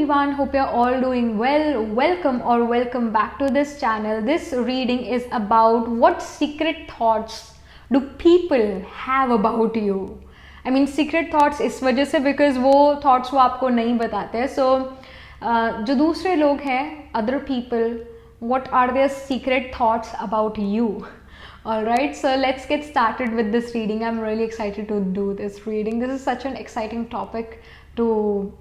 everyone, hope you're all doing well. Welcome back to this channel. This reading is about what secret thoughts do people have about you. I mean secret thoughts इस वजह से because वो thoughts वो आपको नहीं बताते हैं. So जो दूसरे लोग हैं, other people, what are their secret thoughts about you? Alright, so let's get started with this reading. I'm really excited to do this reading. This is such an exciting topic to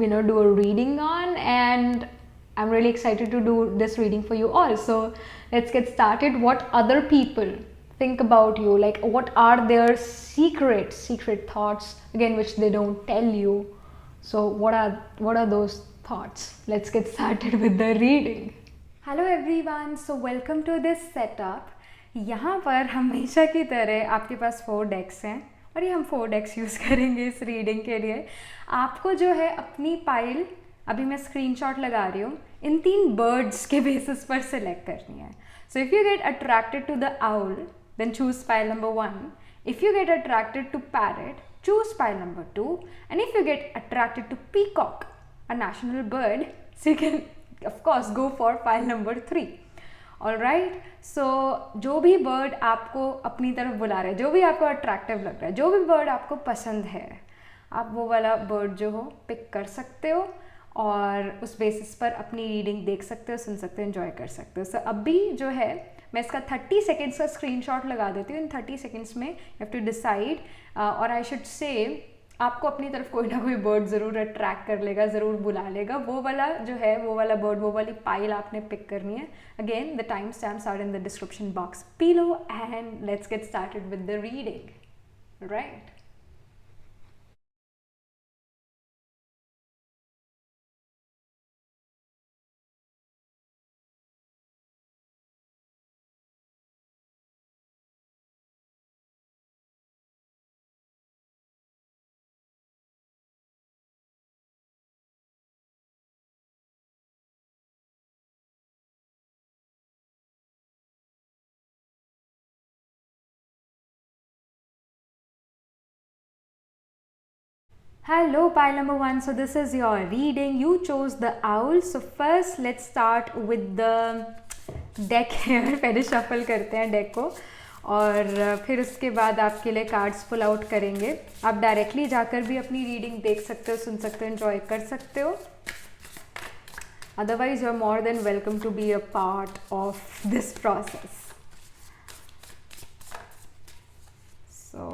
do a reading on, and I'm really excited to do this reading for you all. So let's get started. What other people think about you, like what are their secret thoughts, again, which they don't tell you. So what are those thoughts? Let's get started with the reading. Hello everyone, so welcome to this setup. यहाँ पर हमेशा की तरह आपके पास 4 डेक्स हैं और ये हम 4 डेक्स यूज़ करेंगे इस रीडिंग के लिए. आपको जो है अपनी पाइल, अभी मैं स्क्रीनशॉट लगा रही हूँ, इन 3 बर्ड्स के बेसिस पर सिलेक्ट करनी है. So if you get attracted to the owl, then choose pile number 1. If you get attracted to parrot, choose pile number 2. And if you get attracted to peacock, a national bird, so you can of course go for pile number 3. Alright, so जो भी bird आपको अपनी तरफ बुला रहे हैं, जो भी आपको अट्रैक्टिव लग रहा है, जो भी बर्ड आपको पसंद है, आप वो वाला बर्ड जो हो पिक कर सकते हो और उस बेसिस पर अपनी रीडिंग देख सकते हो, सुन सकते हो, एंजॉय कर सकते हो. सो अभी जो है मैं इसका 30 सेकेंड्स का स्क्रीनशॉट लगा देती हूँ. इन 30 सेकेंड्स में यू हैव टू डिसाइड, और आई शुड से आपको अपनी तरफ कोई ना कोई बर्ड ज़रूर अट्रैक्ट कर लेगा, ज़रूर बुला लेगा. वो वाला जो है, वो वाला बर्ड, वो वाली पाइल आपने पिक करनी है. Again the time stamps are in the description box below, and let's get started with the reading. Right, hello pile number 1. So this is your reading. You chose the owl. So first let's start with the deck here. पहले shuffle करते हैं deck को और फिर उसके बाद आपके लिए कार्ड्स पुल आउट करेंगे. आप डायरेक्टली जाकर भी अपनी रीडिंग देख सकते हो, सुन सकते हो, एंजॉय कर सकते हो. Otherwise, you're more than welcome to be a part of this process. So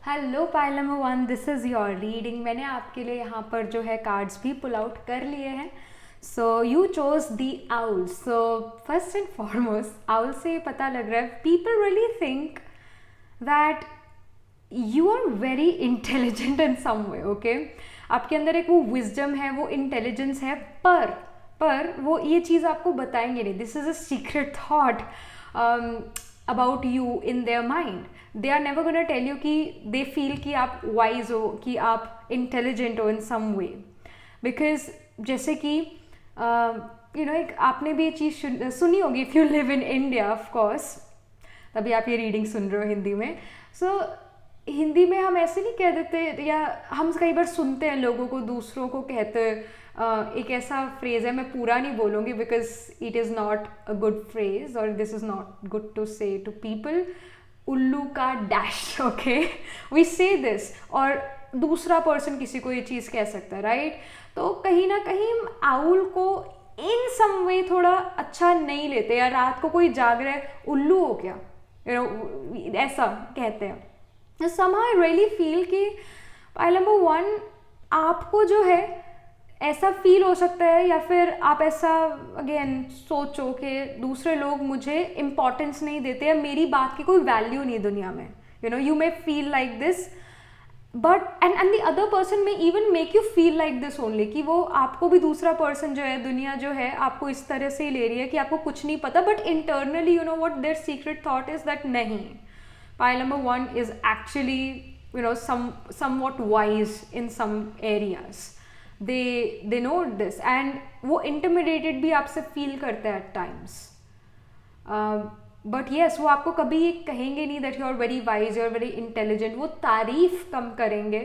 hello pile number 1, this is your reading. मैंने आपके लिए यहाँ पर जो है कार्ड्स भी पुल आउट कर लिए हैं. So you chose the owl. So first and foremost owl से पता लग रहा है people really think that you are very intelligent in some way. Okay, आपके अंदर एक वो विजडम है, वो इंटेलिजेंस है, पर वो ये चीज़ आपको बताएंगे नहीं. This is a secret thought. About you in their mind. They are never gonna tell you कि दे फील कि आप वाइज हो, कि आप इंटेलिजेंट हो इन सम वे. बिकॉज जैसे कि यू नो एक आपने भी ये चीज़ सुनी होगी, if you live in India of course, तभी आप ये रीडिंग सुन रहे हो हिंदी में. सो हिंदी में हम ऐसे नहीं कह देते, या हम कई बार सुनते हैं लोगों को दूसरों को कहते, एक ऐसा फ्रेज है, मैं पूरा नहीं बोलूँगी because it is not a good phrase और this is not good to say to people. उल्लू का dash. Okay, we say this, और दूसरा पर्सन किसी को ये चीज़ कह सकता है, राइट? तो कहीं ना कहीं हम आउल को इन सम वे थोड़ा अच्छा नहीं लेते, या रात को कोई जाग रहा है, उल्लू हो क्या, यू नो, ऐसा कहते हैं. somehow I really feel कि pile number 1, आपको जो है ऐसा फील हो सकता है, या फिर आप ऐसा अगेन सोचो कि दूसरे लोग मुझे इम्पोर्टेंस नहीं देते, या मेरी बात की कोई वैल्यू नहीं दुनिया में. You know, you may feel like this, but and the other person may even make you feel like this only, कि वो आपको भी, दूसरा पर्सन जो है, दुनिया जो है, आपको इस तरह से ही ले रही है कि आपको कुछ नहीं पता, but internally you know what their secret thought is that नहीं, pile number 1 is actually, you know, somewhat wise in some areas. They know this, and वो intimidated भी आपसे feel करते हैं at times. But yes, वो आपको कभी ये कहेंगे नहीं that you are very wise, you are very intelligent. वो तारीफ कम करेंगे,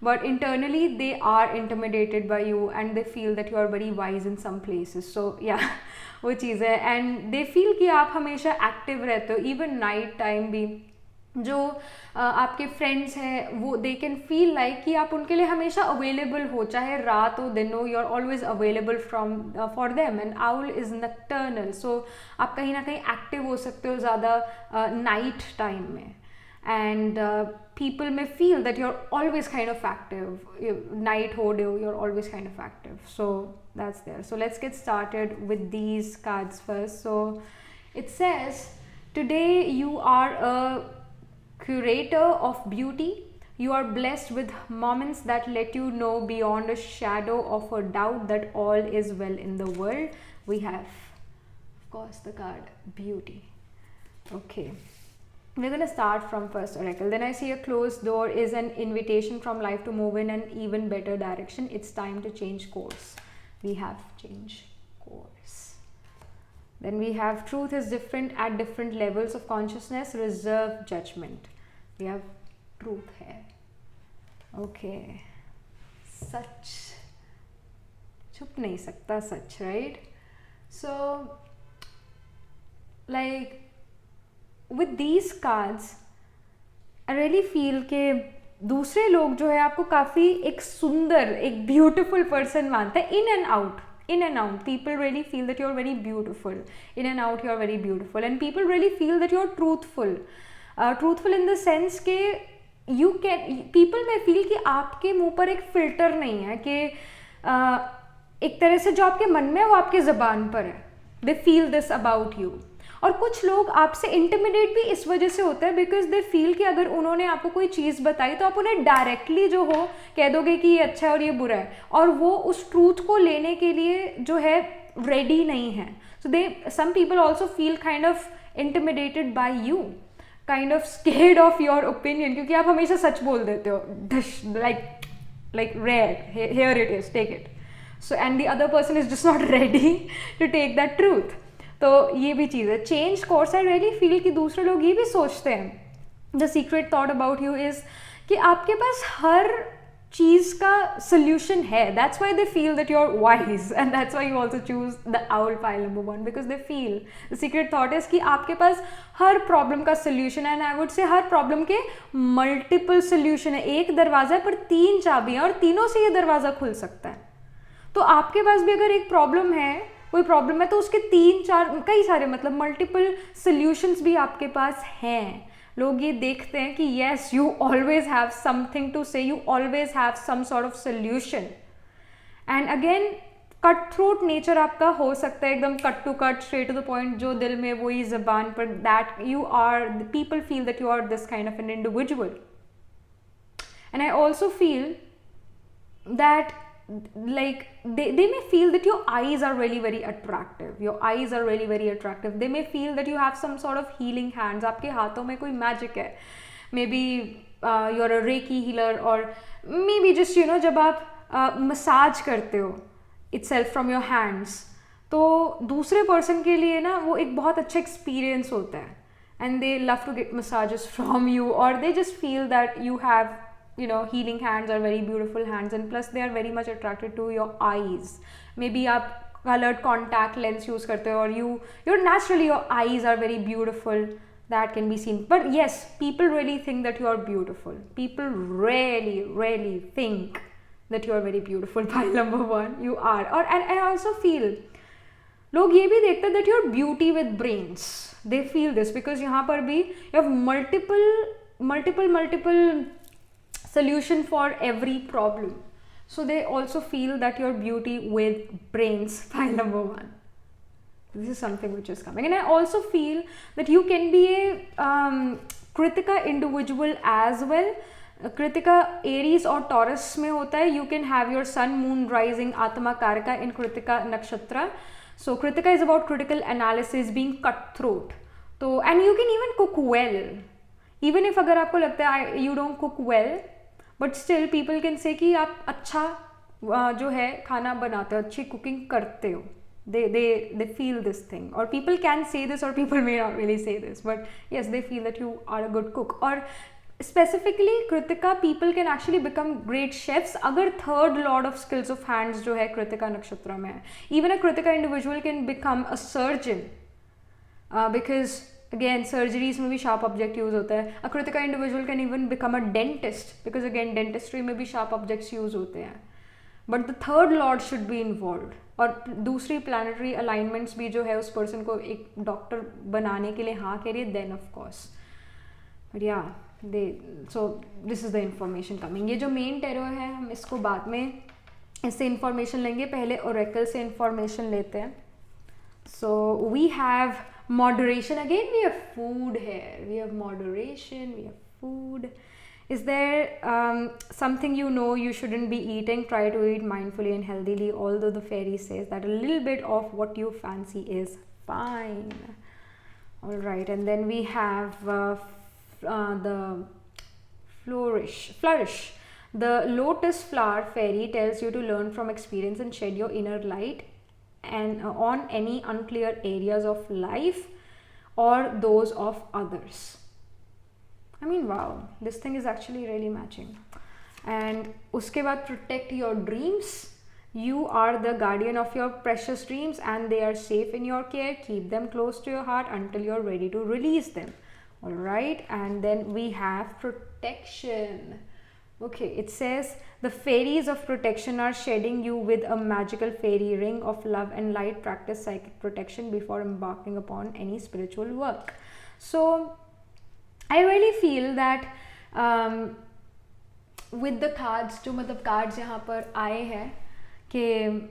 but internally they are intimidated by you and they feel that you are very wise in some places. So yeah, वो चीज़ है. And they feel कि आप हमेशा active रहते हो, even night time भी. जो आपके फ्रेंड्स हैं वो दे कैन फील लाइक कि आप उनके लिए हमेशा अवेलेबल हो, चाहे रात हो दिन हो, you are always available for them. And owl is nocturnal, so आप कहीं ना कहीं एक्टिव हो सकते हो ज़्यादा नाइट टाइम में. And people may feel that you are always kind of active, night हो डे हो, you are always kind of active. So that's there. So let's get started with these cards first. So it says today you are a curator of beauty. You are blessed with moments that let you know beyond a shadow of a doubt that all is well in the world. We have, of course, the card beauty. Okay, we're going to start from first oracle. Then I see a closed door is an invitation from life to move in an even better direction. It's time to change course. We have change course. Then we have truth is different at different levels of consciousness. Reserve judgment. We have truth here. Okay. सच छुप नहीं सकता सच, right? So like with these cards I really feel कि दूसरे लोग जो है आपको काफ़ी एक सुंदर, एक ब्यूटीफुल पर्सन मानते हैं. इन and out people really feel that you're very beautiful. In and out you're very beautiful, and people really feel that you're truthful. Truthful in the sense के you can, people may feel कि आपके मुंह पर एक filter नहीं है, कि एक तरह से जो आपके मन में है वो आपके ज़बान पर है. They feel this about you. और कुछ लोग आपसे इंटिमिडेट भी इस वजह से होता है बिकॉज दे फील कि अगर उन्होंने आपको कोई चीज़ बताई तो आप उन्हें डायरेक्टली जो हो कह दोगे कि ये अच्छा है और ये बुरा है, और वो उस ट्रूथ को लेने के लिए जो है रेडी नहीं है. So they some people also feel kind of intimidated by you, kind of scared of your opinion, क्योंकि आप हमेशा सच बोल देते हो, like rare, here it is, take it. So and the other person is just not ready to take that truth. तो ये भी चीज़ है. Change course I really feel कि दूसरे लोग ये भी सोचते हैं, the secret thought about you is कि आपके पास हर चीज़ का सोल्यूशन है. That's why they feel that you are wise, and that's why you also choose the owl pile number 1, because they feel the secret thought is कि आपके पास हर प्रॉब्लम का सोल्यूशन है. एंड आई वुड से हर problem के multiple solution है. एक दरवाज़ा है पर 3 चाबियाँ, और तीनों से ये दरवाज़ा खुल सकता है. तो आपके पास भी अगर एक प्रॉब्लम है, कोई प्रॉब्लम है, तो उसके 3-4 कई सारे मतलब मल्टीपल सॉल्यूशंस भी आपके पास हैं. लोग ये देखते हैं कि yes you always have something to say, you always have some sort of solution. And again cut throat nature आपका हो सकता है, एकदम cut to cut, straight to the point, जो दिल में वही जबान पर. That you are, people feel that you are this kind of an individual. And I also feel that like they may feel that your eyes are really very attractive. Your eyes are really very attractive. They may feel that you have some sort of healing hands. आपके हाथों में कोई magic है. Maybe you're a Reiki healer, or maybe just जब आप massage करते हो itself from your hands, तो दूसरे person के लिए ना वो एक बहुत अच्छा experience होता है. And they love to get massages from you, or they just feel that you have healing hands, or very beautiful hands, and plus they are very much attracted to your eyes. Maybe आप colored contact lens use करते हो, or you're naturally, your eyes are very beautiful. That can be seen. But yes, people really think that you are beautiful. People really think that you are very beautiful. Pile number one, you are. And I also feel लोग ये भी देखते हैं that you're beauty with brains. They feel this because यहाँ पर भी you have multiple solution for every problem. So they also feel that you're beauty with brains. Pile number one. This is something which is coming. And I also feel that you can be a Kritika individual as well. Kritika Aries or Taurus में होता है. You can have your sun, moon, rising, Atma Karaka in Kritika Nakshatra. So Kritika is about critical analysis, being cutthroat. So, and you can even cook well. Even if अगर आपको लगता है you don't cook well, but still people can say कि आप अच्छा जो है खाना बनाते हो, अच्छी cooking करते हो. They feel this thing, or people can say this, or people may not really say this, but yes, they feel that you are a good cook. Or specifically Kritika, people can actually become great chefs अगर third lord of skills of hands जो है Kritika नक्षत्र में है. Even a Kritika individual can become a surgeon, because again surgeries में भी sharp object use होता है. A Kritika individual can even become a dentist, because again dentistry में भी sharp objects use होते हैं. But the third lord should be involved. और दूसरी planetary alignments भी जो है उस person को एक डॉक्टर बनाने के लिए हाँ कह रही है, then of course. But yeah, so this is the information coming. ये जो main tarot है हम इसको बाद में इससे information लेंगे, पहले oracle से information लेते हैं. So we have moderation. Again we have food here. We have moderation, we have food. Is there something you shouldn't be eating? Try to eat mindfully and healthily, although the fairy says that a little bit of what you fancy is fine. Alright, and then we have the flourish. The lotus flower fairy tells you to learn from experience and shed your inner light and on any unclear areas of life or those of others. I mean, wow, this thing is actually really matching. And uske baad, protect your dreams. You are the guardian of your precious dreams and they are safe in your care. Keep them close to your heart until you're ready to release them. Alright, and then we have protection. Okay, it says the fairies of protection are shedding you with a magical fairy ring of love and light. Practice psychic protection before embarking upon any spiritual work. So I really feel that with the cards, जो मतलब cards यहाँ पर आए हैं कि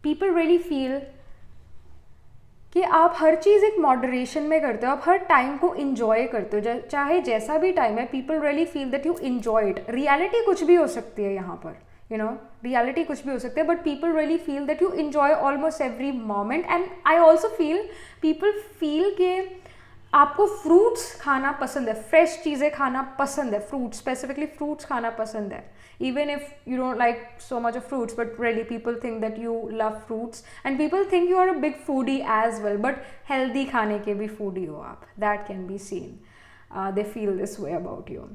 people really feel कि आप हर चीज़ एक मॉडरेशन में करते हो, आप हर टाइम को इंजॉय करते हो, चाहे जैसा भी टाइम है. People really feel that you enjoy it. Reality कुछ भी हो सकती है यहाँ पर, रियलिटी कुछ भी हो सकती है, but people really feel that you enjoy almost every moment. And I also feel people feel कि आपको फ्रूट्स खाना पसंद है, फ्रेश चीज़ें खाना पसंद है, फ्रूट्स स्पेसिफिकली फ्रूट्स खाना पसंद है. Even if you don't like so much of fruits, but really people think that you love fruits and people think you are a big foodie as well, but healthy खाने के भी foodie हो आप. That can be seen. They feel this way about you.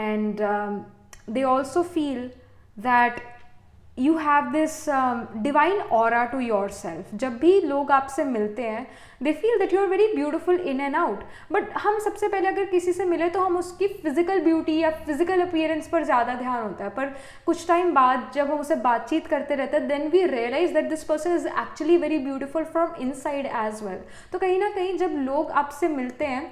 And they also feel that you have this divine aura to yourself. जब भी लोग आपसे मिलते हैं, they feel that you are very beautiful in and out. But हम सबसे पहले अगर किसी से मिले तो हम उसकी physical beauty या physical appearance पर ज़्यादा ध्यान होता है, पर कुछ टाइम बाद जब हम उससे बातचीत करते रहते हैं, then we realize that this person is actually very beautiful from inside as well. तो कहीं ना कहीं जब लोग आपसे मिलते हैं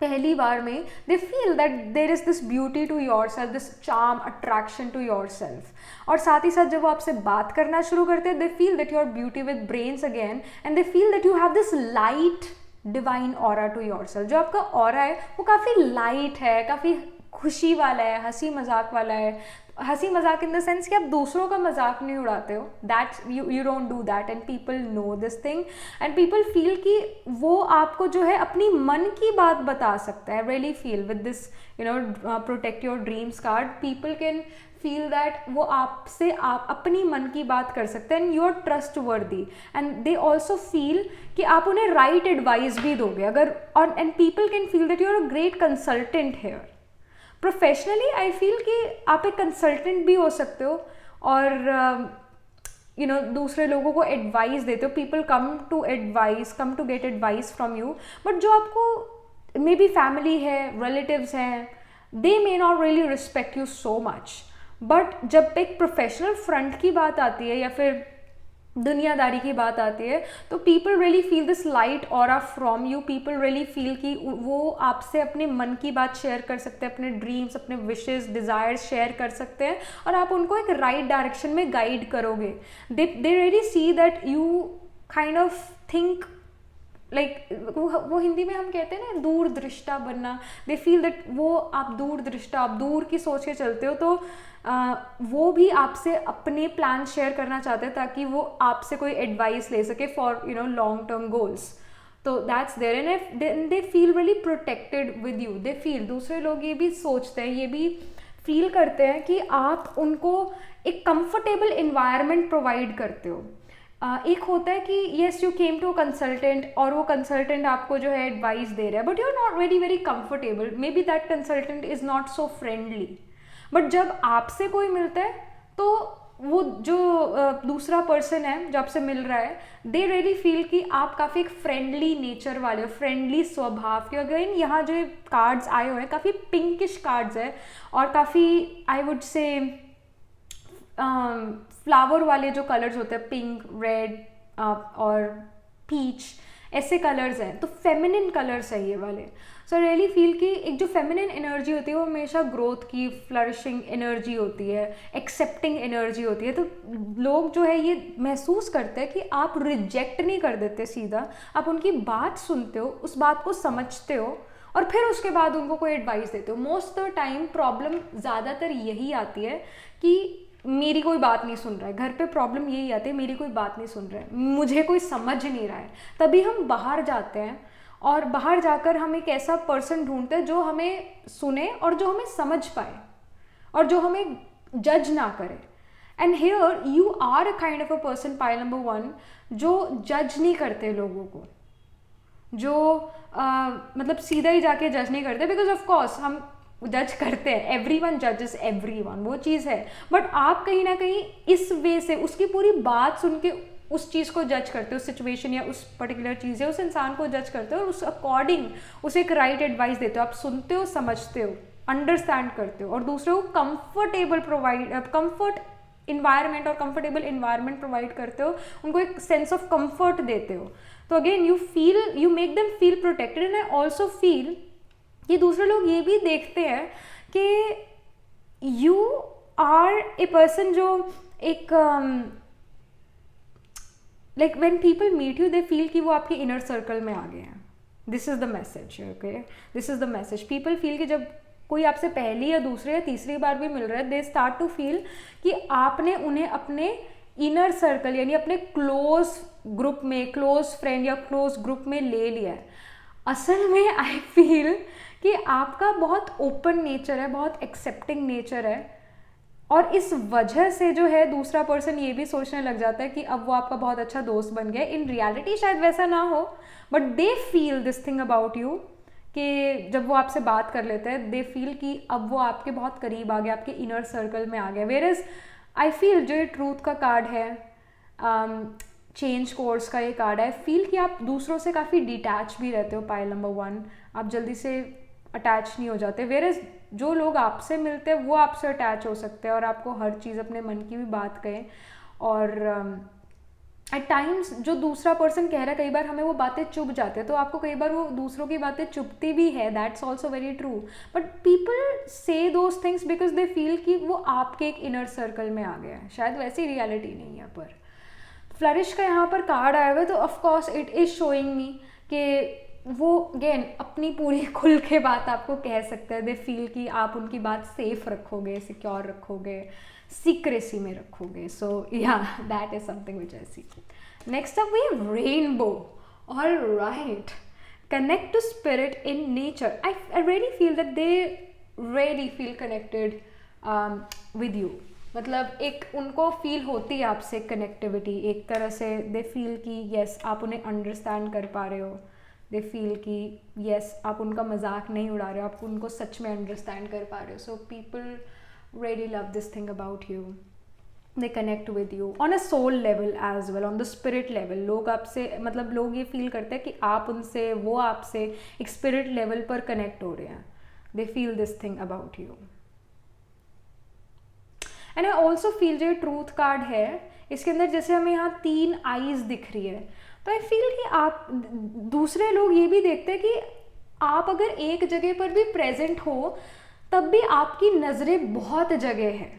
पहली बार में, they feel that there is this beauty to yourself, this charm, attraction to yourself. और साथ ही साथ जब वो आपसे बात करना शुरू करते हैं, they feel that you are beauty with brains again and they feel that you have this light divine aura to yourself. जो आपका aura है वो काफ़ी light है, काफ़ी खुशी वाला है, हंसी मजाक वाला है. हंसी मजाक इन द सेंस कि आप दूसरों का मजाक नहीं उड़ाते हो, that's you don't do that and people know this thing and people feel कि वो आपको जो है अपनी मन की बात बता सकता है. Really feel with this protect your dreams card, people can feel that वो आपसे आप अपनी मन की बात कर सकते हैं and you are trustworthy and they also feel कि आप उन्हें राइट एडवाइस भी दोगे अगर, और and people can feel that you are a great consultant here. Professionally I feel कि आप एक कंसल्टेंट भी हो सकते हो और दूसरे लोगों को एडवाइस देते हो. People come to get advice from you, but जो आपको मे बी फैमिली है, रिलेटिव्स हैं, they may not really respect you so much. But जब एक प्रोफेशनल फ्रंट की बात आती है या फिर दुनियादारी की बात आती है तो people really feel this light aura from you. People really feel कि वो आपसे अपने मन की बात शेयर कर सकते हैं, अपने ड्रीम्स, अपने विशेस, डिज़ायर्स शेयर कर सकते हैं और आप उनको एक राइट डायरेक्शन में गाइड करोगे. They really see that you kind of think like वो हिंदी में हम कहते हैं ना दूरदृष्टा बनना. दे फील दैट वो आप दूरदृष्टा, आप दूर की सोच के चलते हो तो वो भी आपसे अपने प्लान शेयर करना चाहते हैं ताकि वो आपसे कोई एडवाइस ले सके फॉर लॉन्ग टर्म गोल्स. तो that's there and they feel really protected with you. They feel, दूसरे लोग ये भी सोचते हैं, ये भी फील करते हैं कि आप उनको एक कंफर्टेबल इन्वायरमेंट प्रोवाइड करते हो. एक होता है कि yes you came to a consultant और वो कंसल्टेंट आपको जो है एडवाइस दे रहा है but you are not very comfortable. Maybe that consultant is not so friendly. But जब आपसे कोई मिलता है तो वो जो दूसरा पर्सन है जो आपसे मिल रहा है, दे रियली फील कि आप काफ़ी एक फ्रेंडली नेचर वाले हो, फ्रेंडली स्वभाव के. अगेन यहाँ जो कार्ड्स आए हुए हैं काफ़ी पिंकिश कार्ड्स है और काफ़ी आई वुड से फ्लावर वाले जो कलर्स होते हैं, पिंक, रेड और पीच, ऐसे कलर्स हैं. तो फेमिनिन कलर्स है ये वाले. सो रियली फील कि एक जो फेमिनिन एनर्जी होती है वो हमेशा ग्रोथ की, फ्लरिशिंग एनर्जी होती है, एक्सेप्टिंग एनर्जी होती है. तो लोग जो है ये महसूस करते हैं कि आप रिजेक्ट नहीं कर देते सीधा, आप उनकी बात सुनते हो, उस बात को समझते हो और फिर उसके बाद उनको कोई एडवाइस देते हो. Most of the time problem ज़्यादातर यही आती है कि मेरी कोई बात नहीं सुन रहा है. घर पे प्रॉब्लम यही आती है, मेरी कोई बात नहीं सुन रहा है, मुझे कोई समझ नहीं रहा है. तभी हम बाहर जाते हैं और बाहर जाकर हम एक ऐसा पर्सन ढूंढते हैं जो हमें सुने और जो हमें समझ पाए और जो हमें जज ना करे. And here you are a kind of a person, pile number 1, जो जज नहीं करते लोगों को, जो मतलब सीधा ही जाके जज नहीं करते. बिकॉज ऑफ कोर्स हम जज करते हैं, एवरीवन जजेस एवरीवन, वो चीज़ है. बट आप कहीं ना कहीं इस वे से उसकी पूरी बात सुन के उस चीज़ को जज करते हो, सिचुएशन या उस पर्टिकुलर चीज़ या उस इंसान को जज करते हो और उस अकॉर्डिंग उसे एक राइट एडवाइस देते हो. आप सुनते हो, समझते हो, अंडरस्टैंड करते हो और दूसरों को कंफर्ट इन्वायरमेंट और कंफर्टेबल इन्वायरमेंट प्रोवाइड करते हो, उनको एक सेंस ऑफ कंफर्ट देते हो. तो again you make them feel protected. And I also feel कि दूसरे लोग ये भी देखते हैं कि यू आर ए पर्सन जो एक like when people meet you they feel कि वो आपके इनर सर्कल में आ गए हैं. This is the message. Okay, this is the message. People feel कि जब कोई आपसे पहली या दूसरी या तीसरी बार भी मिल रहा है, दे स्टार्ट टू फील कि आपने उन्हें अपने इनर सर्कल यानी अपने क्लोज ग्रुप में, क्लोज फ्रेंड या क्लोज ग्रुप में ले लिया है. असल में आई फील कि आपका बहुत ओपन नेचर है, बहुत एक्सेप्टिंग नेचर है और इस वजह से जो है दूसरा पर्सन ये भी सोचने लग जाता है कि अब वो आपका बहुत अच्छा दोस्त बन गया. इन रियलिटी शायद वैसा ना हो but they feel this thing about you कि जब वो आपसे बात कर लेते हैं दे फील कि अब वो आपके बहुत करीब आ गया, आपके इनर सर्कल में आ गया. वेयर इज आई फील जो ये ट्रूथ का कार्ड है, चेंज कोर्स का ये कार्ड है, फील कि आप दूसरों से काफ़ी डिटैच भी रहते हो. पाइल नंबर 1, आप जल्दी से अटैच नहीं हो जाते. वेयर इज जो लोग आपसे मिलते हैं वो आपसे अटैच हो सकते हैं और आपको हर चीज़ अपने मन की भी बात कहें. और एट टाइम्स जो दूसरा पर्सन कह रहा है कई बार हमें वो बातें चुभ जाते हैं, तो आपको कई बार वो दूसरों की बातें चुभती भी है. That's also very true. But people say those things because they feel कि वो आपके एक इनर सर्कल में आ गया है. शायद वैसी रियलिटी नहीं है. पर फ्लरिश का यहाँ पर कार्ड आया हुआ है तो of course it is showing me कि वो अगेन अपनी पूरी खुल के बात आपको कह सकते हैं. दे फील कि आप उनकी बात सेफ रखोगे, सिक्योर रखोगे, सीक्रेसी में रखोगे. सो या that is something which I see. Next up we have rainbow. Alright, connect to spirit in nature. I really feel that they really feel connected with you. मतलब एक उनको feel होती है आपसे कनेक्टिविटी एक तरह से. दे फील कि यस आप उन्हें अंडरस्टैंड कर पा रहे हो. दे फील कि यस आप उनका मजाक नहीं उड़ा रहे हो, आप उनको सच में अंडरस्टैंड कर पा रहे हो. So people really love this thing about you. they connect with you on a soul level as well, on the spirit level. लोग आपसे मतलब लोग ये फील करते हैं कि आप उनसे, वो आपसे एक स्पिरिट लेवल पर कनेक्ट हो रहे हैं. they feel this thing about you. and I also feel जो ट्रूथ कार्ड है इसके अंदर जैसे हमें यहाँ 3 आईज दिख रही है, तो आई फील कि आप दूसरे लोग ये भी देखते हैं कि आप अगर एक जगह पर भी प्रेजेंट हो तब भी आपकी नज़रें बहुत जगह है.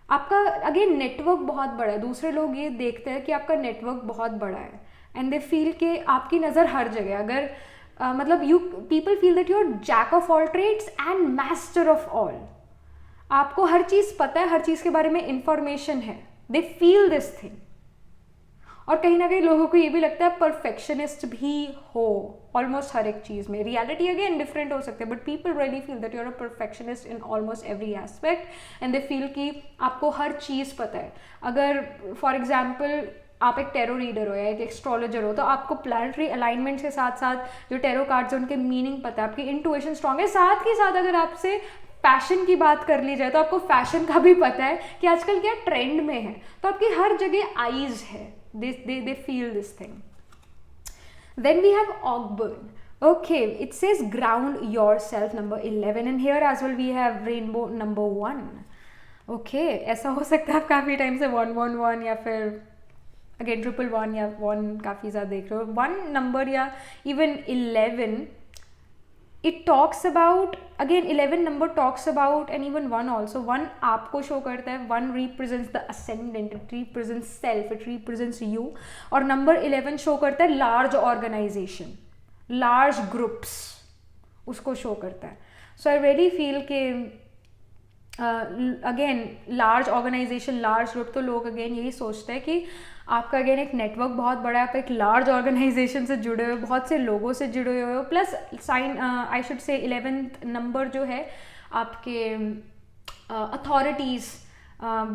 आपका अगेन नेटवर्क बहुत बड़ा है. दूसरे लोग ये देखते हैं कि आपका नेटवर्क बहुत बड़ा है एंड दे फील कि आपकी नज़र हर जगह. अगर मतलब you people feel that you are jack of all trades and master of all. आपको हर चीज़ पता है, हर चीज़ के बारे में इंफॉर्मेशन है. दे फील दिस थिंग. और कहीं ना कहीं लोगों को ये भी लगता है परफेक्शनिस्ट भी हो ऑलमोस्ट हर एक चीज़ में. रियलिटी अगेन डिफरेंट हो सकते हैं, but people really feel that you are a perfectionist in almost every aspect and they feel कि आपको हर चीज़ पता है. अगर फॉर एग्जाम्पल आप एक टैरो रीडर हो या एक एस्ट्रोलॉजर हो तो आपको प्लैनेटरी अलाइनमेंट्स के साथ साथ जो टैरो कार्ड्स हैं उनके मीनिंग पता है, आपकी इंट्यूशन स्ट्रांग है. साथ ही साथ अगर आपसे फैशन की बात कर ली जाए तो आपको फैशन का भी पता है कि आजकल क्या ट्रेंड में है. तो आपकी हर जगह आईज है. they feel this thing. Then we have Ogburn. Okay, it says ground yourself, number 11, and here as well we have rainbow number 1. Okay, ऐसा हो सकता है आप काफ़ी टाइम से 111 या फिर अगेन 111 या 1 काफ़ी ज़्यादा देख रहे हो. 1 नंबर या even 11, it talks about, again 11 number talks about, and even 1 also. 1 आपको शो करता है, 1 represents the ascendant, it represents self, it represents you. और नंबर 11 शो करता है large organization, large groups, उसको शो करता है. So I really feel कि again large organization, large group, तो लोग अगेन यही सोचते हैं कि आपका अगेन एक नेटवर्क बहुत बड़ा है, आप एक लार्ज ऑर्गेनाइजेशन से जुड़े हुए, बहुत से लोगों से जुड़े हुए हो. प्लस साइन आई शुड से 11th नंबर जो है आपके अथॉरिटीज़,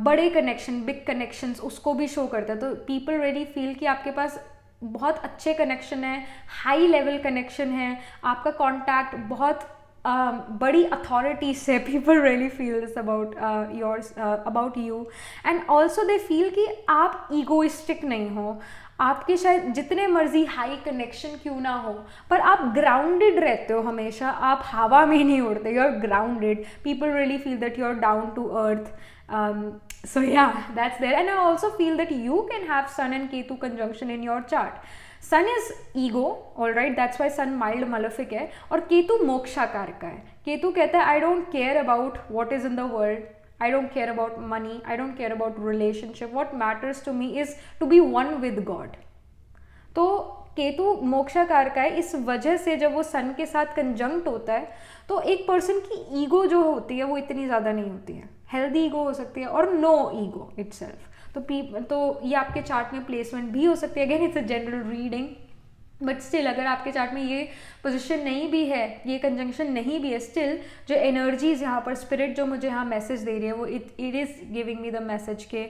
बड़े कनेक्शन, बिग कनेक्शंस, उसको भी शो करता है. तो पीपल रियली फील कि आपके पास बहुत अच्छे कनेक्शन है, हाई लेवल कनेक्शन है, आपका कॉन्टैक्ट बहुत बड़ी अथॉरिटी से. People really feel this about you. And also they feel कि आप ईगोइस्टिक नहीं हो. आपके शायद जितने मर्जी हाई कनेक्शन क्यों ना हो, पर आप ग्राउंडेड रहते हो हमेशा. आप हवा में नहीं उड़ते, you are grounded. People really feel that you are down to earth. So yeah, that's there. And I also feel that you can have Sun and Ketu conjunction in your chart. Sun is ego, alright, that's why Sun mild malefic है. और केतु मोक्षा कारक है. केतु कहता है I don't care about what is in the world, I don't care about money, I don't care about relationship. What matters to me is to be one with God. तो केतु मोक्षा कारक है. इस वजह से जब वो सन के साथ कंजंक्ट होता है तो एक पर्सन की ईगो जो होती है वो इतनी ज़्यादा नहीं होती है. हेल्दी ईगो हो सकती है और नो ईगो इटसेल्फ. तो ये आपके चार्ट में प्लेसमेंट भी हो सकती है. Again it's a general reading, but still अगर आपके चार्ट में ये पोजीशन नहीं भी है, ये कंजंक्शन नहीं भी है, स्टिल जो एनर्जीज यहाँ पर स्पिरिट जो मुझे यहाँ मैसेज दे रही है वो it is giving me the message के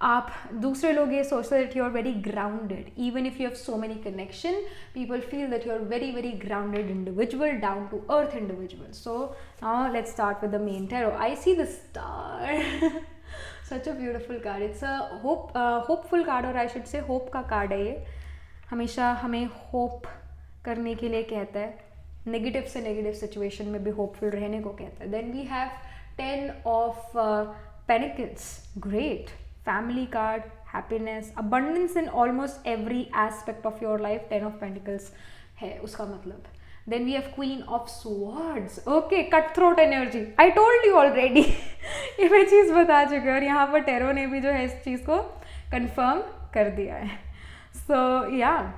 आप दूसरे लोग ये सोचते हैं that you are very grounded. Even if you have so many connection, people feel that you are very very grounded individual, down to earth individual. So now let's start with the main tarot. I see the star. Such a beautiful card. It's a hopeful card, और I should say hope का card है ये. हमेशा हमें hope करने के लिए कहता है, नेगेटिव से नेगेटिव सिचुएशन में भी होपफुल रहने को कहता है. Then we have 10 of pentacles. Great. Family card, happiness, abundance in almost every aspect of your life. 10 of pentacles है उसका मतलब. Then we have queen of swords. Okay, cut throat energy. I told you already. ये मैं चीज़ बता चुकी हूँ और यहाँ पर टैरो ने भी जो है इस चीज़ को कंफर्म कर दिया है. So yeah,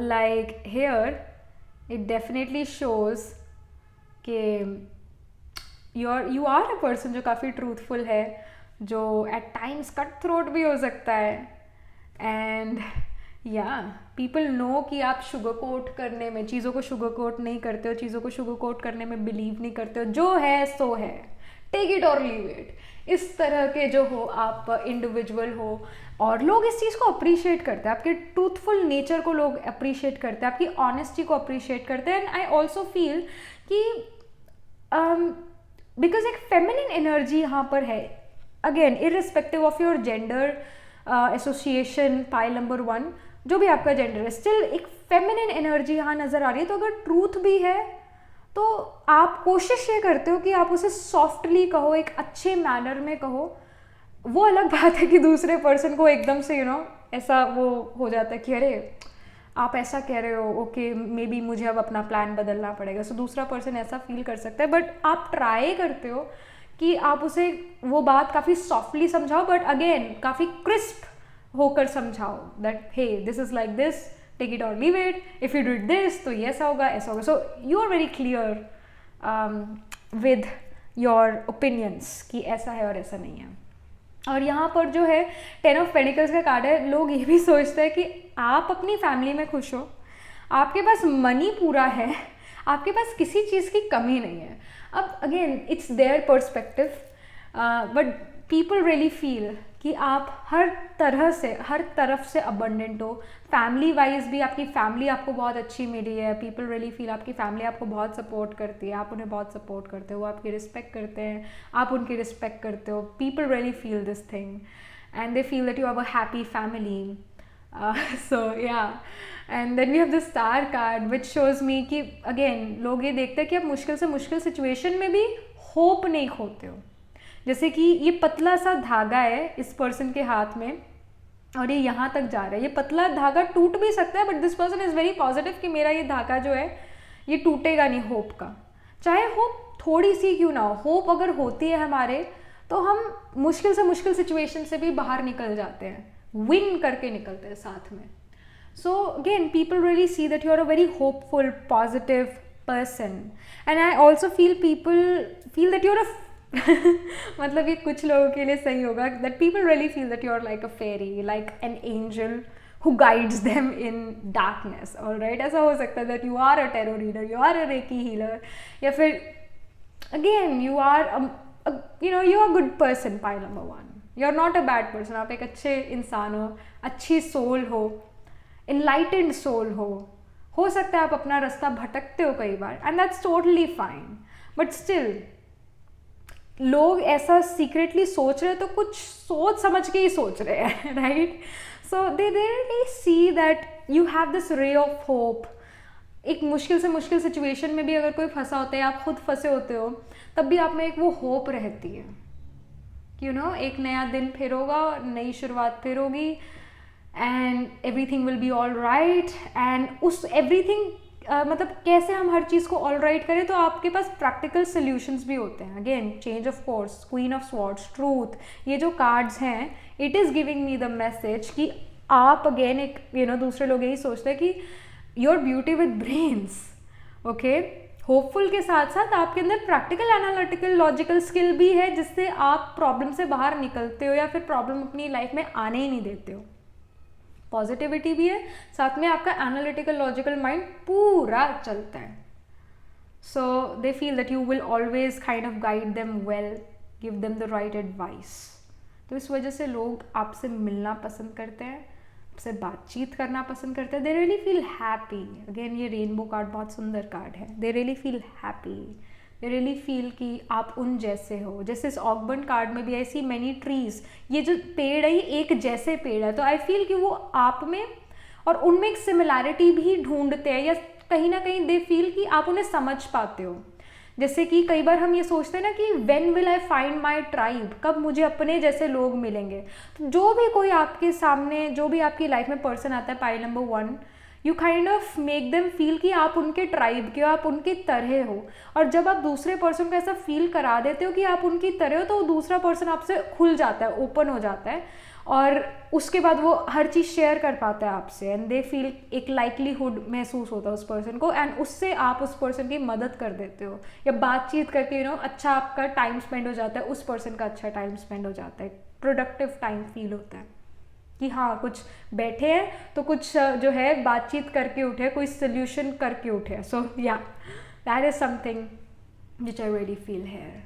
like here it definitely shows कि यू आर अ पर्सन जो काफ़ी ट्रूथफुल है, जो एट टाइम्स कट थ्रोट भी हो सकता है, एंड या पीपल नो कि आप शुगर कोट करने में, चीज़ों को शुगर कोट नहीं करते हो, चीज़ों को शुगर कोट करने में बिलीव नहीं करते हो, जो है सो है, take it or leave it, इस तरह के जो हो आप इंडिविजुअल हो। और लोग इस चीज़ को अप्रिशिएट करते हैं, आपके ट्रूथफुल नेचर को लोग अप्रिशिएट करते हैं, आपकी ऑनेस्टी को अप्रिशिएट करते हैं। एंड आई ऑल्सो फील कि बिकॉज एक फेमिनिन एनर्जी यहाँ पर है, again irrespective of your gender association, pile number 1, जो भी आपका जेंडर है, स्टिल एक फेमिनिन एनर्जी यहाँ नज़र आ रही है। तो अगर ट्रूथ भी है तो आप कोशिश ये करते हो कि आप उसे सॉफ्टली कहो, एक अच्छे मैनर में कहो। वो अलग बात है कि दूसरे पर्सन को एकदम से ऐसा वो हो जाता है कि अरे आप ऐसा कह रहे हो, ओके मे बी मुझे अब अपना प्लान बदलना पड़ेगा। सो दूसरा पर्सन ऐसा फील कर सकता है, बट आप ट्राई करते हो कि आप उसे वो बात काफ़ी सॉफ्टली समझाओ, बट अगेन काफ़ी क्रिस्प होकर समझाओ that hey this is like this, take it or leave it, if you did this तो ये ऐसा होगा, ऐसा होगा। So you are very clear with your opinions कि ऐसा है और ऐसा नहीं है। और यहाँ पर जो है 10 ऑफ पेंटिकल्स का कार्ड है, लोग ये भी सोचते हैं कि आप अपनी फैमिली में खुश हो, आपके पास मनी पूरा है, आपके पास किसी चीज़ की कमी नहीं है। अब again it's their perspective, but people really feel कि आप हर तरफ से अबंडेंट हो। फैमिली वाइज भी आपकी फैमिली आपको बहुत अच्छी मिली है, पीपल रियली फील आपकी फैमिली आपको बहुत सपोर्ट करती है, आप उन्हें बहुत सपोर्ट करते हो, वो आपकी रिस्पेक्ट करते हैं, आप उनकी रिस्पेक्ट करते हो। People really feel this thing and they feel that you have a happy family. So yeah, and then we have the star card which shows me कि again लोग ये देखते हैं कि आप मुश्किल से मुश्किल सिचुएशन में भी होप नहीं खोते हो। जैसे कि ये पतला सा धागा है इस पर्सन के हाथ में और ये यहाँ तक जा रहा है, ये पतला धागा टूट भी सकता है, but this person is very positive कि मेरा ये धागा जो है ये टूटेगा नहीं होप का, चाहे होप थोड़ी सी क्यों ना हो। होप अगर होती है हमारे तो हम मुश्किल से मुश्किल सिचुएशन से भी बाहर निकल जाते हैं, विन करके निकलते हैं साथ में। So again people really see that you are a very hopeful positive person, and I also feel people feel that you are a मतलब ये कुछ लोगों के लिए सही होगा, that people really feel that you are like a fairy, like an angel who guides them in darkness, all right? ऐसा हो सकता है that you are a tarot reader, you are a reiki healer, या फिर again you are you are a good person, pile number 1, you are not a bad person, आप एक अच्छे इंसान हो, अच्छी सोल हो, enlightened सोल हो सकता है आप अपना रास्ता भटकते हो कई बार, and that's totally fine, but still लोग ऐसा सीक्रेटली सोच रहे हैं तो कुछ सोच समझ के ही सोच रहे हैं, right? So they really see that you have this ray of hope। एक मुश्किल से मुश्किल सिचुएशन में भी अगर कोई फंसा होता है, आप खुद फंसे होते हो, तब भी आप में एक वो होप रहती है कि एक नया दिन फिर होगा, नई शुरुआत फिर होगी, and everything will be all right. And उस एवरीथिंग मतलब कैसे हम हर चीज़ को ऑल राइट करें, तो आपके पास प्रैक्टिकल सोल्यूशंस भी होते हैं। Again change of course, queen of swords, truth, ये जो कार्ड्स हैं, it is giving me the message कि आप अगेन एक दूसरे लोग यही सोचते हैं कि your beauty with brains, okay. Hopeful के साथ साथ आपके अंदर प्रैक्टिकल एनालिटिकल लॉजिकल स्किल भी है, जिससे आप प्रॉब्लम से बाहर निकलते हो या फिर प्रॉब्लम अपनी लाइफ में आने ही नहीं देते हो। पॉजिटिविटी भी है, साथ में आपका एनालिटिकल लॉजिकल माइंड पूरा चलता है। So they feel that you will always kind of guide them well, give them the right advice. तो इस वजह से लोग आपसे मिलना पसंद करते हैं, आपसे बातचीत करना पसंद करते हैं। They really feel happy. Again ये रेनबो कार्ड बहुत सुंदर कार्ड है। They really feel happy, they really feel कि आप उन जैसे हो। जैसे इस ऑगबर्न कार्ड में भी ऐसी मैनी ट्रीज, ये जो पेड़ है ये एक जैसे पेड़ है, तो आई फील कि वो आप में और उनमें एक सिमिलैरिटी भी ढूंढते हैं, या कहीं ना कहीं दे फील कि आप उन्हें समझ पाते हो। जैसे कि कई बार हम ये सोचते हैं ना कि when will I find my tribe, कब मुझे अपने जैसे लोग मिलेंगे। तो जो भी कोई आपके सामने, जो भी आपकी लाइफ में पर्सन आता है, pile number 1, you kind of make them feel कि आप उनके ट्राइब के हो, आप उनकी तरह हो। और जब आप दूसरे पर्सन को ऐसा फील करा देते हो कि आप उनकी तरह हो, तो वो दूसरा पर्सन आपसे खुल जाता है, ओपन हो जाता है, और उसके बाद वो हर चीज़ शेयर कर पाता है आपसे, एंड दे फील एक लाइकलीहुड महसूस होता है उस पर्सन को, एंड उससे आप उस पर्सन की मदद कर देते हो, या बातचीत करके अच्छा आपका टाइम स्पेंड हो जाता है, उस पर्सन का अच्छा टाइम स्पेंड हो जाता है, प्रोडक्टिव टाइम फील होता है कि हाँ कुछ बैठे हैं तो कुछ जो है बातचीत करके उठे, कोई सोल्यूशन करके उठे. सो या that is something which I really feel here,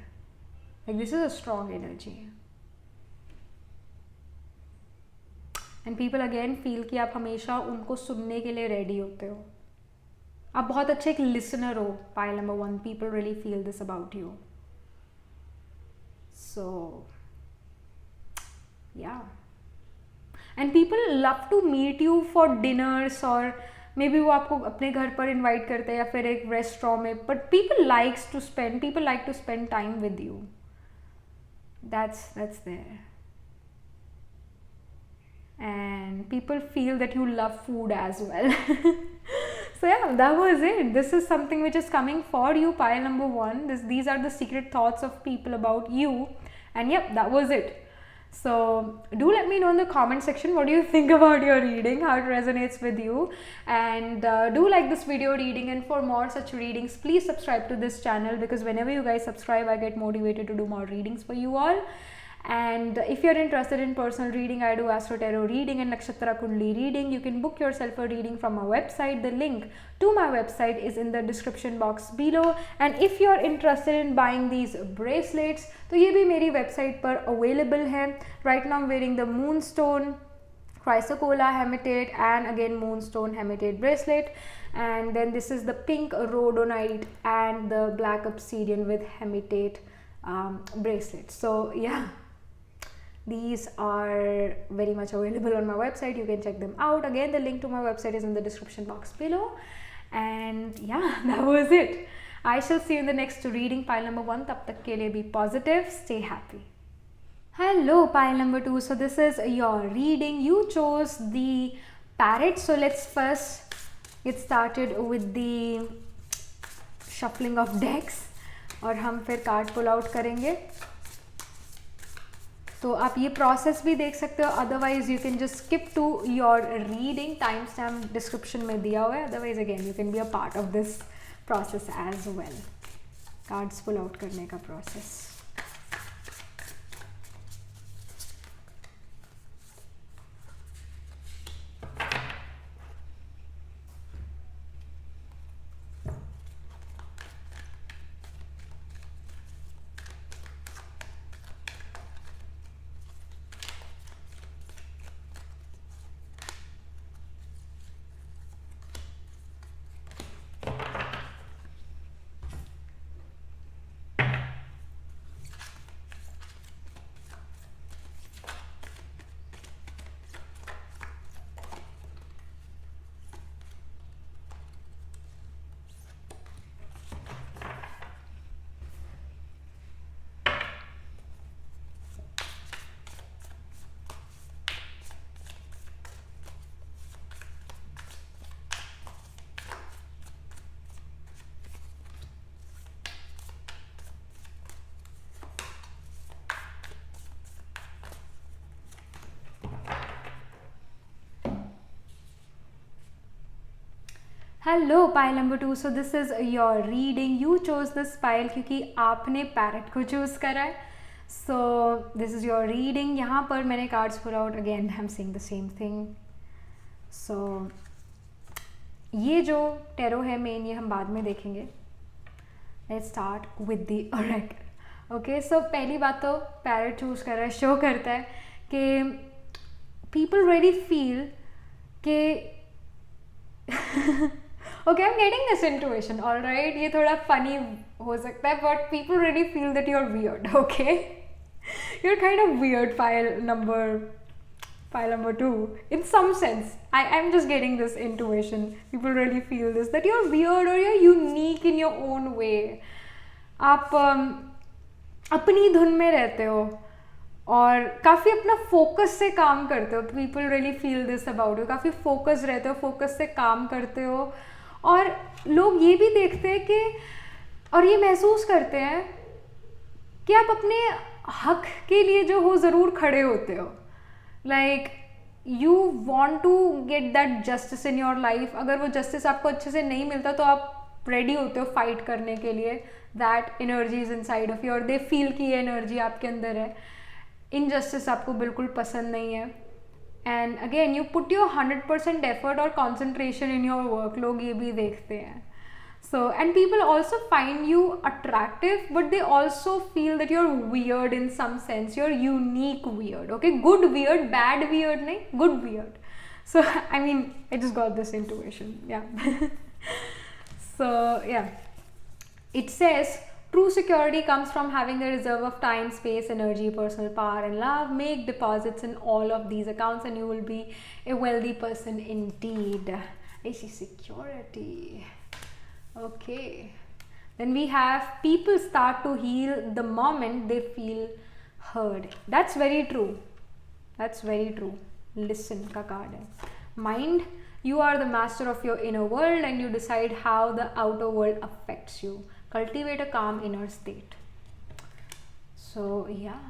like this is a strong energy. And people again feel कि आप हमेशा उनको सुनने के लिए रेडी होते हो, आप बहुत अच्छे एक लिसनर हो. Pile number 1, people really feel this about you. So yeah, and people love to meet you for dinners, or may be वो आपको अपने घर पर इन्वाइट करते हैं या फिर एक रेस्टोरेंट में, but people like to spend time with you. That's there. And people feel that you love food as well. So yeah, that was it. This is something which is coming for you, pile number 1. These are the secret thoughts of people about you, and yep, that was it. So do let me know in the comment section what do you think about your reading, how it resonates with you, and do like this video reading, and for more such readings please subscribe to this channel, because whenever you guys subscribe I get motivated to do more readings for you all. And if you're interested in personal reading, I do Astro Tarot reading and Nakshatra Kundli reading. You can book yourself a reading from my website. The link to my website is in the description box below. And if you're interested in buying these bracelets, तो ये भी मेरी website पर available है. Right now I'm wearing the Moonstone Chrysocolla Hematite and again Moonstone Hematite bracelet, and then this is the pink Rhodonite and the black Obsidian with Hematite bracelet. So yeah, these are very much available on my website. You can check them out. Again, the link to my website is in the description box below. And yeah, that was it. I shall see you in the next reading, pile number 1. Tab tak ke liye be positive, stay happy. Hello, pile number 2. So this is your reading. You chose the parrot. So let's first get started with the shuffling of decks, और हम फिर card pull out करेंगे. तो आप ये process भी देख सकते हो, otherwise you can just skip to your reading. Time stamp description में दिया हुआ है, otherwise again you can be a part of this process as well. Cards pull out करने का process. Hello pile number 2. So this is your reading. You chose this pile क्योंकि आपने parrot को choose करा है. So this is your reading. यहाँ पर मैंने cards pull out. Again I am saying the same thing. So ये जो टेरो है मेन, ये हम बाद में देखेंगे. Let's start with the oracle. Okay, so पहली बात तो पैरेट चूज़ कर रहा है, शो करता है कि पीपल रियली फील कि okay, I'm getting this intuition, all right. ये थोड़ा funny हो सकता है, but people really feel that you're weird, okay? You're kind of weird, pile number 2. In some sense, I'm just getting this intuition. People really feel this, that you're weird or you're unique in your own way. आप अपनी धुन में रहते हो और काफ़ी अपना focus से काम करते हो. People really feel this about you. काफ़ी फोकस रहते हो, फोकस से काम करते हो, और लोग ये भी देखते हैं कि और ये महसूस करते हैं कि आप अपने हक के लिए जो हो ज़रूर खड़े होते हो. Like you want to get that justice in your life. अगर वो जस्टिस आपको अच्छे से नहीं मिलता तो आप रेडी होते हो फाइट करने के लिए. That energy is in side of you, और दे फील कि ये एनर्जी आपके अंदर है. इनजस्टिस आपको बिल्कुल पसंद नहीं है. And again you put your 100% effort और कॉन्सेंट्रेशन इन योर वर्क. लोग ये भी देखते हैं. So, and people also find you attractive, but they also feel that you're weird in some sense. You're unique weird. Okay, good weird, bad weird, nahi, good weird. So, I mean, I just got this intuition. Yeah. So, yeah. It says true security comes from having a reserve of time, space, energy, personal power, and love. Make deposits in all of these accounts, and you will be a wealthy person indeed. I see security. Okay, then we have people start to heal the moment they feel heard. That's very true. That's very true. Listen का card है. Mind, you are the master of your inner world and you decide how the outer world affects you. Cultivate a calm inner state. So yeah.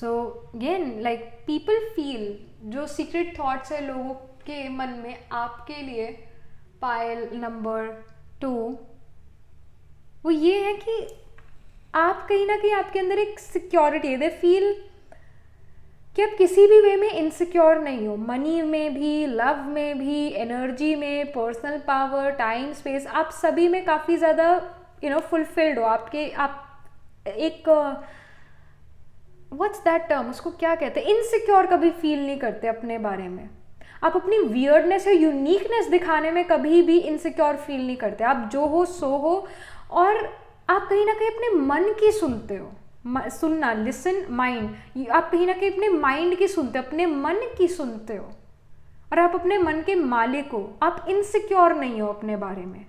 So again, like people feel जो secret thoughts है लोगों के मन में आपके लिए, pile number 2, वो ये है कि आप कहीं ना कहीं आपके अंदर एक सिक्योरिटी है. दे फील कि आप किसी भी वे में इनसिक्योर नहीं हो. मनी में भी, लव में भी, एनर्जी में, पर्सनल पावर, टाइम, स्पेस, आप सभी में काफ़ी ज़्यादा फुलफिल्ड हो. आपके आप एक व्हाट्स दैट टर्म, उसको क्या कहते हैं, इनसिक्योर कभी फील नहीं करते अपने बारे में. आप अपनी वियर्डनेस या यूनिकनेस दिखाने में कभी भी इनसिक्योर फील नहीं करते. आप जो हो सो हो, और आप कहीं ना कहीं अपने मन की सुनते हो. सुनना, लिसन, माइंड. आप कहीं ना कहीं अपने माइंड की सुनते हो, अपने मन की सुनते हो, और आप अपने मन के मालिक हो. आप इनसिक्योर नहीं हो अपने बारे में.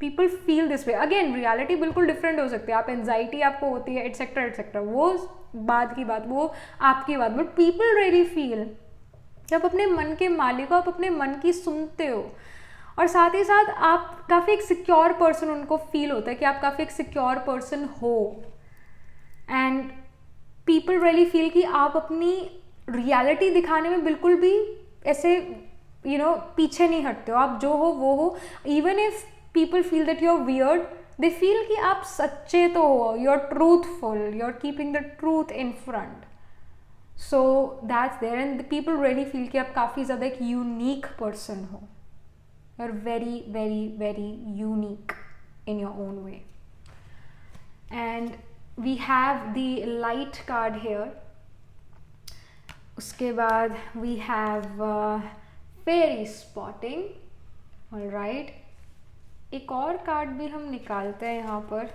People feel this way. Again reality बिल्कुल डिफरेंट हो सकती है. आप एंजाइटी आपको होती है, एटसेट्रा एटसेट्रा, वो बाद की बात, वो आपकी बात. बट पीपल रियली फील कि आप अपने मन के मालिक हो, आप अपने मन की सुनते हो, और साथ ही साथ आप काफ़ी एक सिक्योर पर्सन, उनको फील होता है कि आप काफ़ी एक सिक्योर पर्सन हो. एंड पीपल रियली फील कि आप अपनी रियलिटी दिखाने में बिल्कुल भी ऐसे पीछे नहीं हटते हो. आप जो हो वो हो. Even if people feel that you are weird, they feel कि आप सच्चे तो हो, you are truthful, you are keeping the truth in front. So that's there. And people really feel कि आप काफ़ी ज़्यादा एक यूनिक पर्सन हो. You are very very very unique in your own way. And we have the light card here. उसके बाद we have fairy spotting. Alright, एक और कार्ड भी हम निकालते हैं यहाँ पर.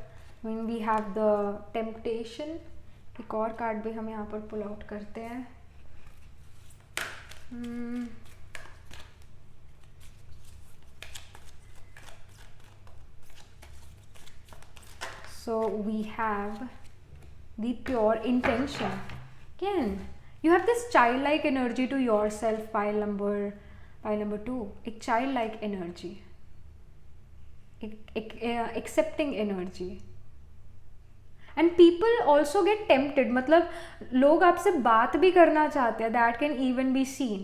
Mean we have the temptation. एक और कार्ड भी हम यहाँ पर पुल आउट करते हैं. So we have the pure intention. Again, you have this childlike energy to yourself. Pile number 2. एक childlike energy, accepting energy. And people also get tempted. मतलब लोग आपसे बात भी करना चाहते हैं. That can even be seen.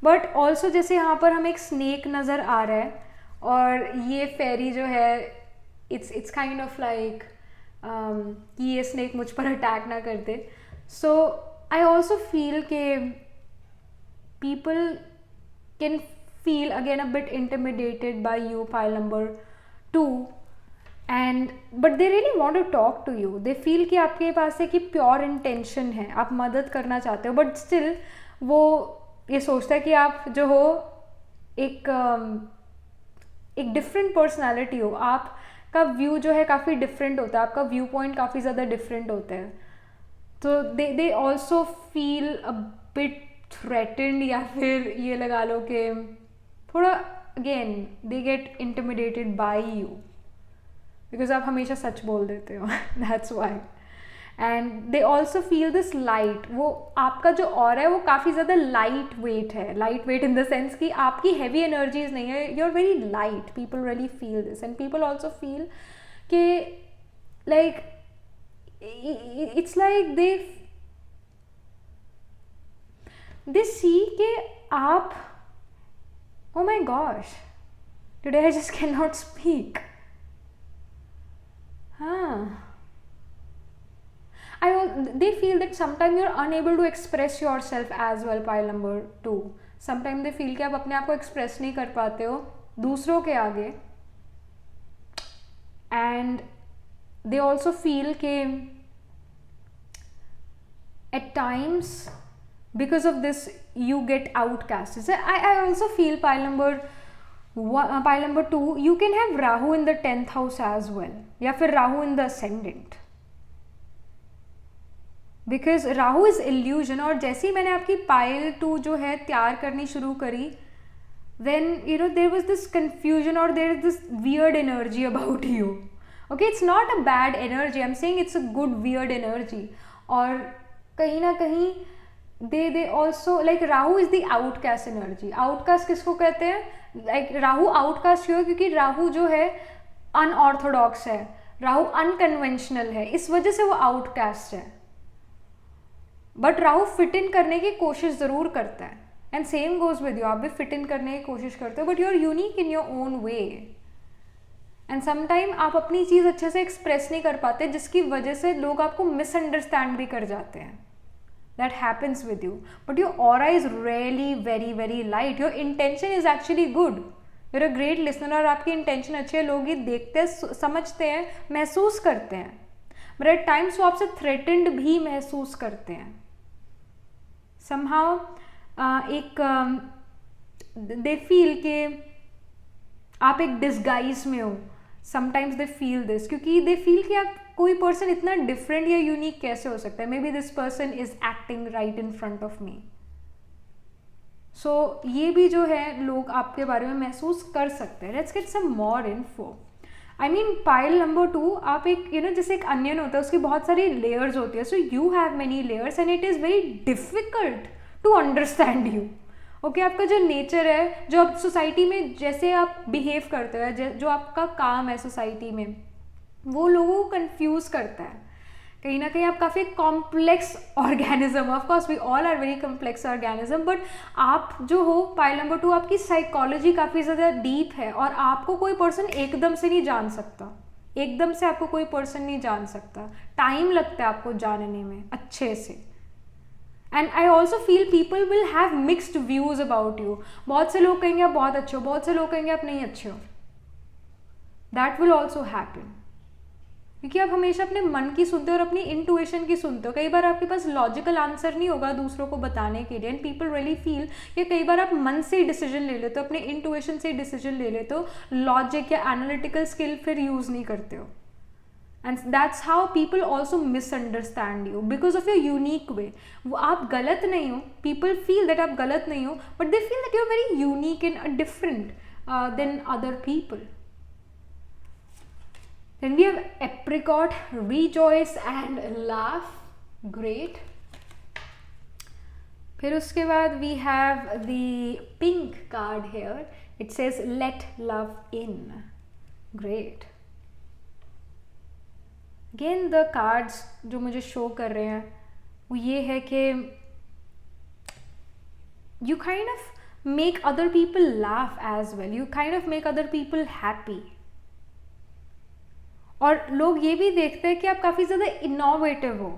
But also जैसे यहाँ पर हमें एक snake नज़र आ रहा है, और ये fairy जो है, it's kind of like कि ये स्नेक मुझ पर अटैक ना करते. सो आई ऑल्सो फील के people can feel again a bit intimidated by you, pile number 2, and but they really want to talk to you. They feel कि आपके पास एक प्योर इंटेंशन है, आप मदद करना चाहते हो, बट स्टिल वो ये सोचता है कि आप जो हो एक डिफरेंट पर्सनैलिटी हो. आप का व्यू जो है काफ़ी डिफरेंट होता है, आपका व्यू पॉइंट काफ़ी ज़्यादा डिफरेंट होता है. तो they also feel a bit threatened, या फिर ये लगा लो कि थोड़ा again they get intimidated by you, because आप हमेशा सच बोल देते हो. That's why. And they also feel this light. वो आपका जो ऑरा है वो काफ़ी ज़्यादा लाइट वेट है. Light weight in the sense कि आपकी हैवी एनर्जीज नहीं है. You are very light. People really feel this. And people also feel कि like it's like they they see के आप, oh my gosh, today I just can not speak. They feel that sometimes you're unable to express yourself as well. Pile number 2. Sometimes they feel कि आप अपने आप को express नहीं कर पाते हो दूसरों के आगे. And they also feel कि at times because of this you get outcast. I also feel pile number 2, you can have Rahu in the 10th house as well, या फिर Rahu in the ascendant. Because Rahu is illusion. और जैसे ही मैंने आपकी pile 2 जो है तैयार करनी शुरू करी, then you know there was this confusion और there is this weird energy about you. Okay, it's not a bad energy, I am saying it's a good weird energy. और कहीं ना कहीं they also like Rahu is the outcast energy. Outcast किसको कहते हैं? Like Rahu outcast क्यों है? क्योंकि राहु जो है अनऑर्थोडॉक्स है, राहु अनकन्वेंशनल है, इस वजह से वो आउटकास्ट है. बट राहु फिट इन करने की कोशिश ज़रूर करता है. And same goes with you, आप भी फिट इन करने की कोशिश करते हो, but you are unique in your own way. And sometime आप अपनी चीज़ अच्छे से एक्सप्रेस नहीं कर पाते, जिसकी वजह से लोग आपको मिसअंडरस्टैंड भी कर जाते हैं. That happens with you. But your aura is really very very light. Your intention is actually good. You're a great listener. और आपकी इंटेंशन अच्छी है, लोग ये देखते हैं, समझते हैं, महसूस करते हैं. बट एट टाइम्स वो आपसे थ्रेटेंड भी महसूस करते हैं. somehow एक दे फील के आप एक डिस्गाइज में हो. समटाइम्स दे फील दिस, क्योंकि दे फील कि आप कोई पर्सन इतना डिफरेंट या यूनिक कैसे हो सकता है. Maybe this person is acting right in front of me. So ये भी जो है लोग आपके बारे में महसूस कर सकते हैं. Let's get some more info. I mean pile number 2, आप एक यू नो जैसे एक अनियन होता है, उसकी बहुत सारी लेयर्स होती है. So you have many layers and it is very difficult to understand you. Okay, आपका जो नेचर है, जो आप सोसाइटी में जैसे आप बिहेव करते हो, जो आपका काम है सोसाइटी में, वो लोगों को कंफ्यूज करता है. कहीं ना कहीं आप काफ़ी complex organism, of course we all are very complex organism, but आप जो हो पाइल नंबर 2, आपकी साइकोलॉजी काफ़ी ज़्यादा डीप है. और आपको कोई पर्सन एकदम से नहीं जान सकता. एकदम से आपको कोई पर्सन नहीं जान सकता. टाइम लगता है आपको जानने में अच्छे से. And I also feel people will have mixed views about you. बहुत से लोग कहेंगे आप बहुत अच्छे हो, बहुत से लोग कहेंगे आप नहीं अच्छे हो. दैट विल ऑल्सो हैपन, क्योंकि आप हमेशा अपने मन की सुनते हो और अपनी इंटुइशन की सुनते हो. कई बार आपके पास लॉजिकल आंसर नहीं होगा दूसरों को बताने के लिए. एंड पीपल रियली फील कि कई बार आप मन से ही डिसीजन ले लेते हो, अपने इंटुइशन से ही डिसीजन ले लेते हो, लॉजिक या एनालिटिकल स्किल फिर यूज़ नहीं करते हो. And that's how people also misunderstand you because of your unique way. वो आप गलत नहीं हो, पीपल फील दैट आप गलत नहीं हो, but they feel that you are very unique and different than other people. Then we have apricot, rejoice and laugh. Great. फिर उसके बाद we have the pink card here. It says let love in. Great. Again the cards जो मुझे show कर रहे हैं वो ये है कि you kind of make other people laugh as well. You kind of make other people happy. और लोग ये भी देखते हैं कि आप काफ़ी ज़्यादा इनोवेटिव हो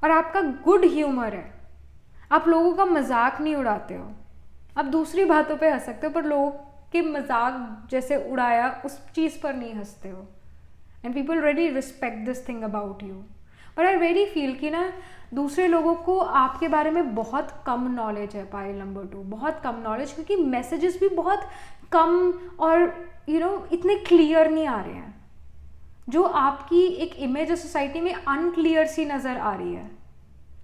और आपका गुड ह्यूमर है. आप लोगों का मजाक नहीं उड़ाते हो. आप दूसरी बातों पे हंस सकते हो पर लोगों के मजाक जैसे उड़ाया उस चीज़ पर नहीं हंसते हो. And people really respect this thing about you. But I very feel कि ना दूसरे लोगों को आपके बारे में बहुत कम नॉलेज है. पाइल नंबर 2, बहुत कम नॉलेज, क्योंकि मैसेजेस भी बहुत कम और यू नो इतने क्लियर नहीं आ रहे हैं. जो आपकी एक इमेज है सोसाइटी में अनक्लियर सी नज़र आ रही है.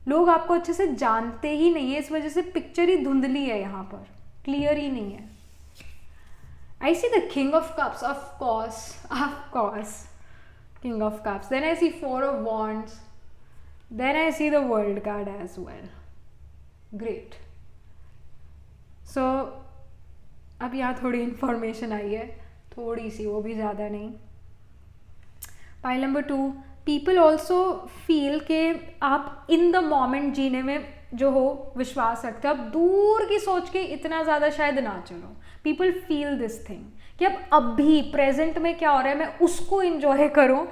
लोग आपको अच्छे से जानते ही नहीं है, इस वजह से पिक्चर ही धुंधली है, यहाँ पर क्लियर ही नहीं है. I see the king of cups, of course king of cups. Then I see 4 of wands. Then I see the world card as well. Great. So अब यहाँ थोड़ी इंफॉर्मेशन आई है, थोड़ी सी, वो भी ज़्यादा नहीं. Pile number 2, people also feel के आप इन द मोमेंट जीने में जो हो विश्वास रखते हो, अब दूर की सोच के इतना ज़्यादा शायद ना चलो. पीपल फील दिस थिंग कि अब अभी प्रेजेंट में क्या हो रहा है मैं उसको इंजॉय करूँ,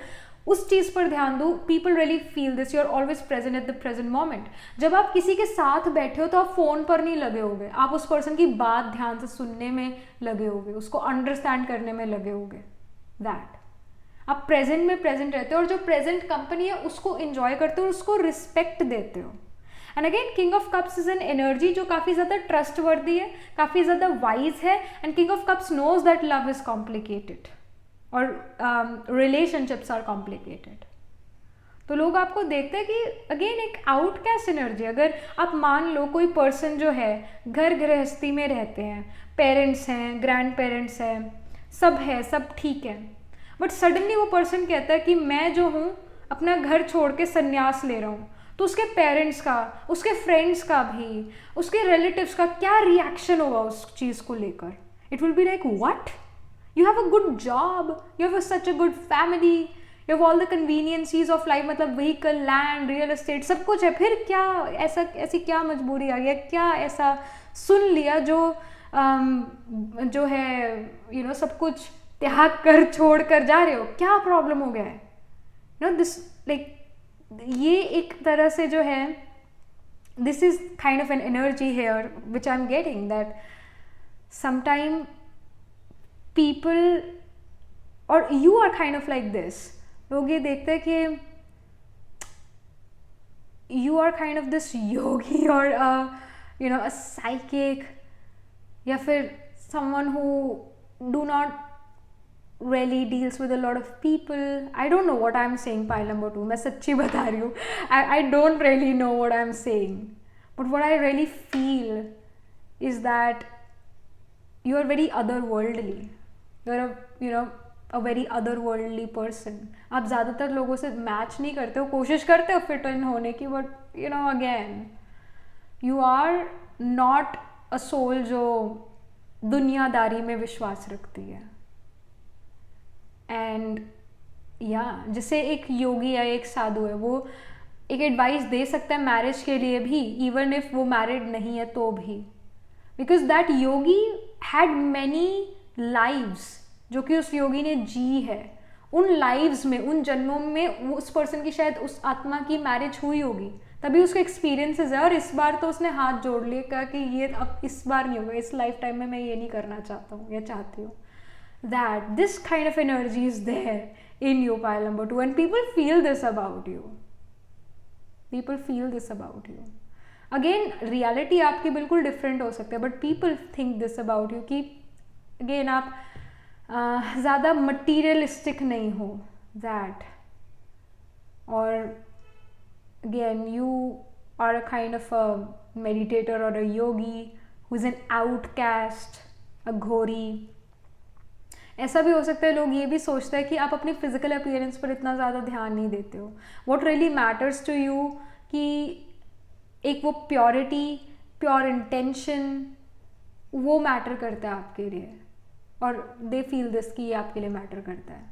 उस चीज़ पर ध्यान दूँ. People really feel this. You are always present at the present moment. जब आप किसी के साथ बैठे हो तो आप फ़ोन पर नहीं लगे होगे, आप उस पर्सन की बात ध्यान से सुनने में लगे होगे, उसको अंडरस्टैंड करने में लगे होगे. दैट आप प्रेजेंट में प्रेजेंट रहते हो और जो प्रेजेंट कंपनी है उसको इंजॉय करते हो और उसको रिस्पेक्ट देते हो. And again king of cups is an energy जो काफ़ी ज़्यादा ट्रस्ट वर्दी है, काफ़ी ज़्यादा वाइज है. And king of cups knows that love is complicated और रिलेशनशिप्स आर कॉम्प्लिकेटेड. तो लोग आपको देखते हैं कि अगेन एक आउटकास्ट एनर्जी. अगर आप मान लो कोई पर्सन जो है घर गृहस्थी में रहते हैं, पेरेंट्स हैं, ग्रैंड पेरेंट्स हैं, सब है, सब ठीक है, बट सडनली वो पर्सन कहता है कि मैं जो हूँ अपना घर छोड़ के संन्यास ले रहा हूँ, तो उसके पेरेंट्स का, उसके फ्रेंड्स का भी, उसके रिलेटिव्स का क्या रिएक्शन होगा उस चीज़ को लेकर. It will be like what, you have a good job, you have such a good family, you have all the conveniences of life, मतलब vehicle, land, real estate, सब कुछ है, फिर क्या ऐसी क्या मजबूरी आ गया, क्या ऐसा सुन लिया जो है सब कुछ त्याग कर छोड़ कर जा रहे हो, क्या प्रॉब्लम हो गया है. दिस लाइक ये एक तरह से जो है this is kind of an energy here which I am getting, that sometime people or you are kind of like this. लोग ये देखते हैं कि you are kind of this yogi or a psychic, या फिर someone who do not really deals with a lot of people. I don't know what I'm saying, pile number 2. मैं सच्ची बता रही हूँ. I don't really know what I'm saying, but what I really feel is that you are very otherworldly. You're a very otherworldly person. आप ज़्यादातर लोगों से match नहीं करते हो, कोशिश करते हो फिट इन होने की, but again you are not a soul जो दुनियादारी में विश्वास रखती है. एंड जैसे एक योगी या एक साधु है, वो एक एडवाइस दे सकता है मैरिज के लिए भी, इवन इफ वो मैरिड नहीं है तो भी, because that Yogi had many lives जो कि उस योगी ने जी है. उन लाइव्स में, उन जन्मों में उस पर्सन की शायद उस आत्मा की मैरिज हुई होगी, तभी उसको एक्सपीरियंसेस है. और इस बार तो उसने हाथ जोड़ लिए, कहा कि ये अब इस बार नहीं होगा, इस लाइफ टाइम में मैं ये नहीं करना चाहता हूँ या चाहती हूँ. That this kind of energy is there in you, pile number 2, and people feel this about you. People feel this about you. Again reality आपकी बिल्कुल डिफरेंट हो सकती है, but people think this about you कि again आप ज़्यादा materialistic नहीं हो. दैट और again you are a kind of a meditator और a yogi who is an outcast, Aghori. ऐसा भी हो सकता है लोग ये भी सोचते हैं कि आप अपनी फिजिकल अपीयरेंस पर इतना ज़्यादा ध्यान नहीं देते हो. What really matters to you कि एक वो प्योरिटी, प्योर इंटेंशन, वो मैटर करता है आपके लिए, और दे फील दिस कि ये आपके लिए मैटर करता है.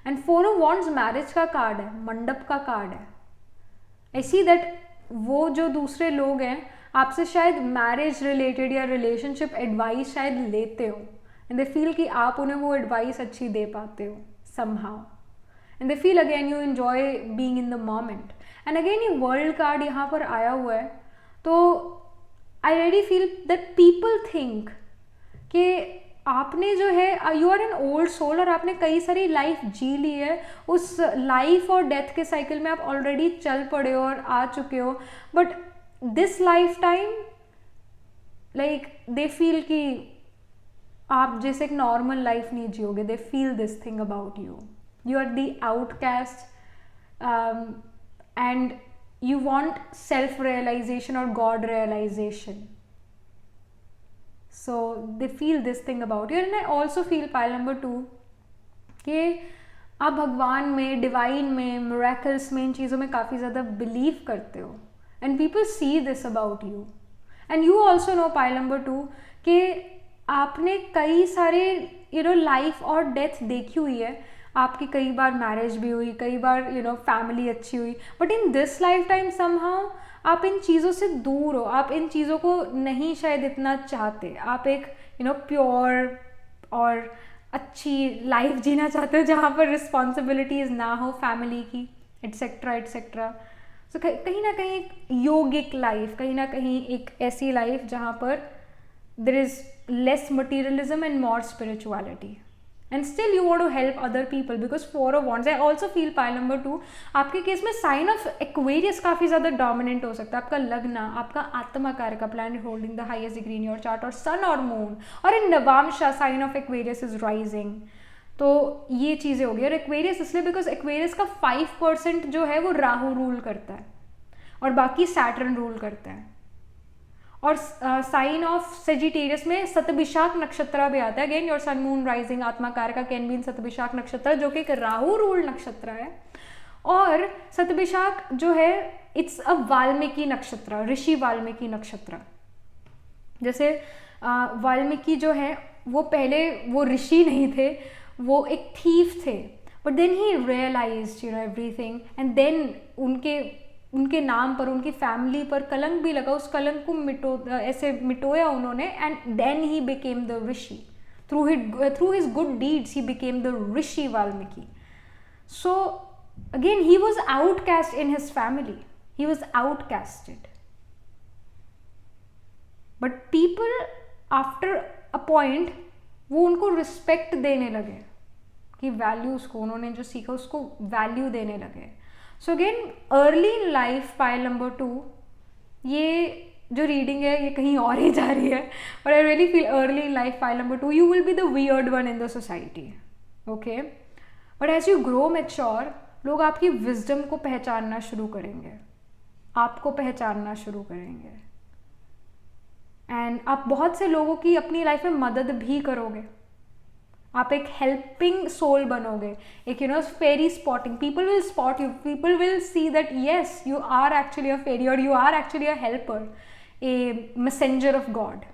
एंड 4 ऑफ वॉन्ड्स मैरिज का कार्ड है, मंडप का कार्ड है. आई सी दैट वो जो दूसरे लोग हैं आपसे शायद मैरिज रिलेटेड या रिलेशनशिप एडवाइस शायद लेते हो, एंड दे फील कि आप उन्हें वो एडवाइस अच्छी दे पाते हो somehow, and they feel again you enjoy being in the moment. And again ये वर्ल्ड कार्ड यहाँ पर आया हुआ है, तो आई रियली फील दैट पीपल थिंक कि आपने जो है you are an old soul और आपने कई सारी लाइफ जी ली है. उस लाइफ और डेथ के साइकिल में आप ऑलरेडी चल पड़े हो और आ चुके हो, but this life time like they feel कि आप जैसे एक नॉर्मल लाइफ नहीं जियोगे. They feel this thing about you. You are the outcast and you want self-realization or God realization. So they feel this thing about you. And I also feel pile number 2 कि आप भगवान में, divine में, miracles में, इन चीज़ों में काफ़ी ज़्यादा बिलीव करते हो. And people see this about you. And you also know pile number 2 कि आपने कई सारे लाइफ और डेथ देखी हुई है. आपकी कई बार मैरिज भी हुई, कई बार फैमिली अच्छी हुई, but in this life time somehow आप इन चीज़ों से दूर हो, आप इन चीज़ों को नहीं शायद इतना चाहते, आप एक प्योर और अच्छी लाइफ जीना चाहते हो जहाँ पर रिस्पॉन्सिबिलिटीज़ ना हो फैमिली की, एट्सेट्रा एट्सेट्रा। सो कहीं ना कहीं एक योगिक लाइफ, कहीं ना कहीं एक ऐसी लाइफ जहाँ पर there is less materialism and more spirituality, and still you want to help other people because 4 of wands। I also feel pile number 2 आपके केस में साइन ऑफ एक्वेरियस काफ़ी ज़्यादा डोमिनेंट हो सकता है। आपका लग्न, आपका आत्मा कार का planet holding the highest degree in your chart, और सन और मून, और in navamsha sign of Aquarius is rising. तो ये चीज़ें होगी। और एक्वेरियस इसलिए बिकॉज एक्वेरियस का 5% जो है वो राहु रूल करता है और बाकी सैटर्न रूल करता है। और साइन ऑफ सेजिटेरियस में सतभिषाक नक्षत्र भी आता है। Again your sun moon rising आत्मा कार का कैन बी इन सतभिषाक नक्षत्र, जो कि एक राहु रूल नक्षत्र है। और सतभिषाक जो है इट्स अ वाल्मीकि नक्षत्र, ऋषि वाल्मीकि नक्षत्र। जैसे वाल्मीकि जो है वो पहले वो ऋषि नहीं थे, वो एक थीफ थे, but then he realized everything, and then उनके नाम पर, उनकी फैमिली पर कलंक भी लगा, उस कलंक को ऐसे मिटोया उन्होंने, and then he became the rishi. Through his good deeds he became the rishi Valmiki. So again he was outcast in his family, he was outcasted, but people after a point वो उनको रिस्पेक्ट देने लगे कि वैल्यूज को, उन्होंने जो सीखा उसको वैल्यू देने लगे। So again early in life pile number 2, ये जो रीडिंग है ये कहीं और ही जा रही है, but I really feel early in life pile number 2 you will be the weird one in the society, okay. But as you grow mature लोग आपकी विजडम को पहचानना शुरू करेंगे, आपको पहचानना शुरू करेंगे, एंड आप बहुत से लोगों की अपनी लाइफ में मदद भी करोगे। आप एक हेल्पिंग सोल बनोगे, एक fairy spotting, people will spot you, people will see that yes you are actually a fairy और you are actually a helper, a messenger of God.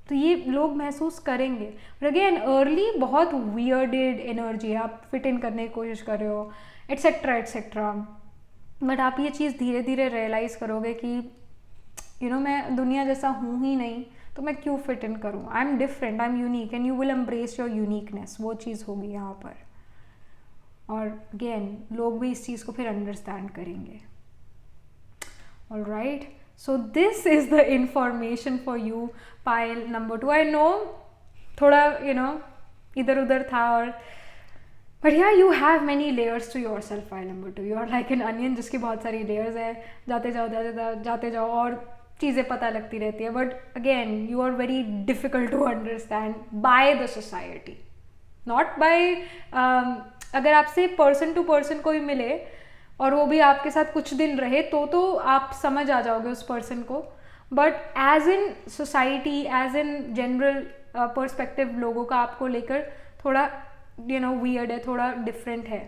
तो ये लोग महसूस करेंगे। और अगेन अर्ली बहुत वियर्डेड एनर्जी है, आप फिट इन करने की कोशिश कर रहे हो एट्सेट्रा एट्सेट्रा, बट आप ये चीज़ धीरे धीरे रियलाइज़ करोगे कि मैं दुनिया जैसा हूँ ही नहीं, तो मैं क्यों फिट इन करूँ, I am different, I am unique, and you will embrace your uniqueness. वो चीज़ होगी यहाँ पर। और अगेन लोग भी इस चीज़ को फिर अंडरस्टैंड करेंगे। Alright, so this is the information for you pile number 2। I know थोड़ा इधर उधर था, और but yeah you have many layers to yourself pile number 2। You are like an onion जिसकी बहुत सारी लेयर्स है, जाते जाओ और चीज़ें पता लगती रहती है। But again you are very difficult to understand by the society, not by अगर आपसे पर्सन टू पर्सन कोई मिले और वो भी आपके साथ कुछ दिन रहे तो आप समझ आ जाओगे उस पर्सन को, but as in society, as in general perspective लोगों का आपको लेकर थोड़ा वियर्ड है, थोड़ा डिफरेंट है।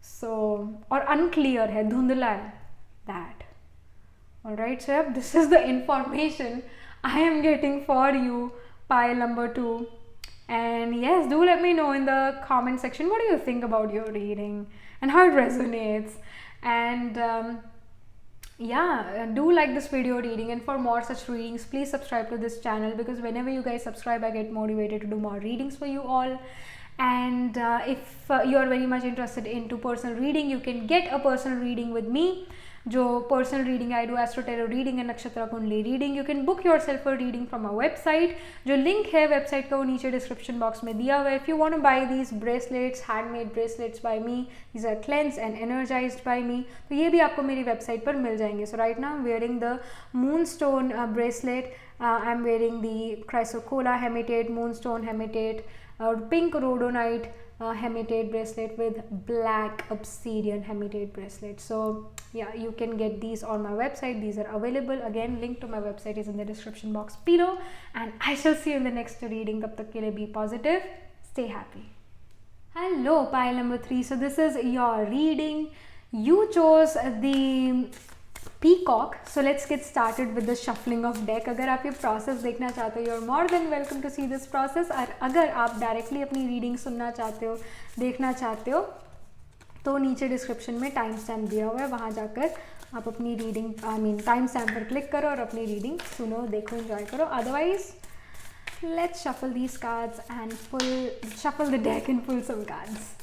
सो और अनक्लियर है, धुंधला है, that. Alright, so yep, this is the information I am getting for you, pile number 2. And yes, do let me know in the comment section what do you think about your reading and how it resonates. And yeah, do like this video reading, and for more such readings please subscribe to this channel, because whenever you guys subscribe I get motivated to do more readings for you all. And if you are very much interested into personal reading, you can get a personal reading with me. जो personal reading I do astro tarot reading and nakshatra kundli reading, you can book yourself for reading from a website. जो link है website का वो नीचे description box में दिया हुआ है। If you want to buy these bracelets, handmade bracelets by me, these are cleansed and energised by me, तो ये भी आपको मेरी वेबसाइट पर मिल जाएंगे। So right now I am wearing the moonstone bracelet, I am wearing the chrysocolla hematite, moonstone hematite, pink rhodonite hematite bracelet with black obsidian hematite bracelet. So yeah, you can get these on my website. These are available. Again, link to my website is in the description box below, and I shall see you in the next reading. Tab tak ke liye be positive, stay happy. Hello pile number 3. So this is your reading. You chose the Peacock. So let's get started with the shuffling of deck. अगर आप ये process देखना चाहते हो, you're more than welcome to see this process. और अगर आप directly अपनी reading सुनना चाहते हो, देखना चाहते हो, तो नीचे डिस्क्रिप्शन में टाइम स्टैम्प दिया हुआ है, वहाँ जाकर आप अपनी रीडिंग टाइम स्टैम्प पर क्लिक करो और अपनी रीडिंग सुनो, देखो, एंजॉय करो. Otherwise let's shuffle these cards and shuffle the deck and pull some cards.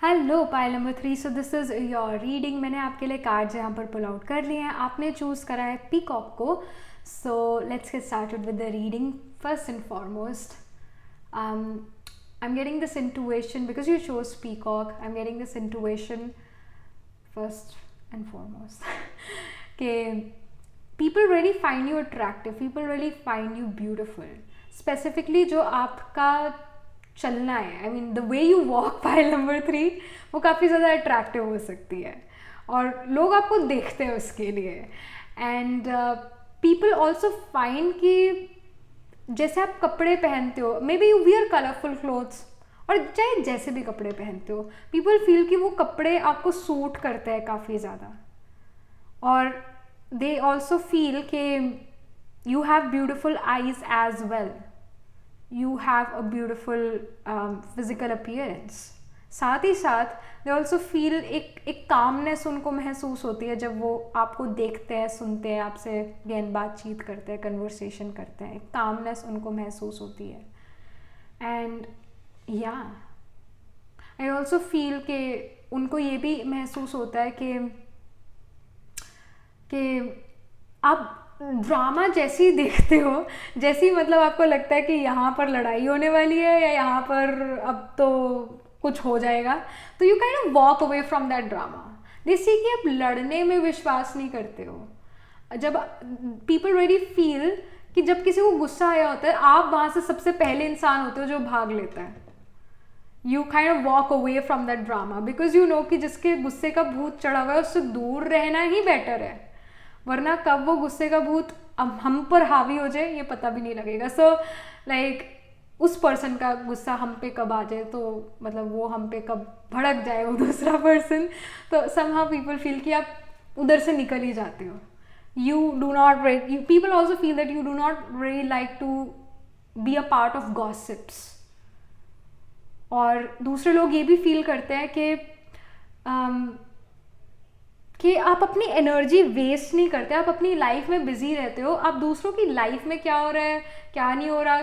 Hello pile number 3. So this is your reading. मैंने आपके लिए कार्ड्स यहाँ पर पुल आउट कर लिए हैं. आपने चूज़ करा है पीकॉक को. सो let's get started with the reading. First and foremost, I'm getting this intuition because you chose peacock. I'm getting this intuition first and foremost कि people really find you attractive, people really find you beautiful. Specifically जो आपका चलना है, I mean the way you walk, pile number 3, वो काफ़ी ज़्यादा attractive हो सकती है और लोग आपको देखते हैं उसके लिए. एंड पीपल ऑल्सो फाइंड कि जैसे आप कपड़े पहनते हो, may be you wear colourful clothes, और चाहे जैसे भी कपड़े पहनते हो, पीपल फील कि वो कपड़े आपको सूट करते हैं काफ़ी ज़्यादा. और दे ऑल्सो फील कि you have beautiful eyes as well, you have a beautiful physical appearance. साथ ही साथ they also feel एक calmness उनको महसूस होती है जब वो आपको देखते हैं, सुनते हैं, आपसे again बातचीत करते हैं, conversation करते हैं. एक calmness उनको महसूस होती है. And yeah, I also feel कि उनको ये भी महसूस होता है कि आप ड्रामा जैसी देखते हो, जैसी मतलब आपको लगता है कि यहाँ पर लड़ाई होने वाली है या यहाँ पर अब तो कुछ हो जाएगा, तो you kind of walk away from that drama. जैसे कि आप लड़ने में विश्वास नहीं करते हो. जब पीपल वेरी फील कि जब किसी को गुस्सा आया होता है, आप वहाँ से सबसे पहले इंसान होते हो जो भाग लेता है. You kind of walk away from that drama because you know कि जिसके गुस्से का भूत चढ़ा हुआ है उससे दूर रहना ही बेटर है, वरना कब वो गुस्से का भूत हम पर हावी हो जाए ये पता भी नहीं लगेगा. सो लाइक उस पर्सन का गुस्सा हम पे कब आ जाए, तो मतलब वो हम पे कब भड़क जाए वो दूसरा पर्सन, तो somehow people feel कि आप उधर से निकल ही जाते हो. You do not people also feel that you do not really like to be a part of gossips. और दूसरे लोग ये भी फील करते हैं कि आप अपनी एनर्जी वेस्ट नहीं करते, आप अपनी लाइफ में बिजी रहते हो, आप दूसरों की लाइफ में क्या हो रहा है क्या नहीं हो रहा,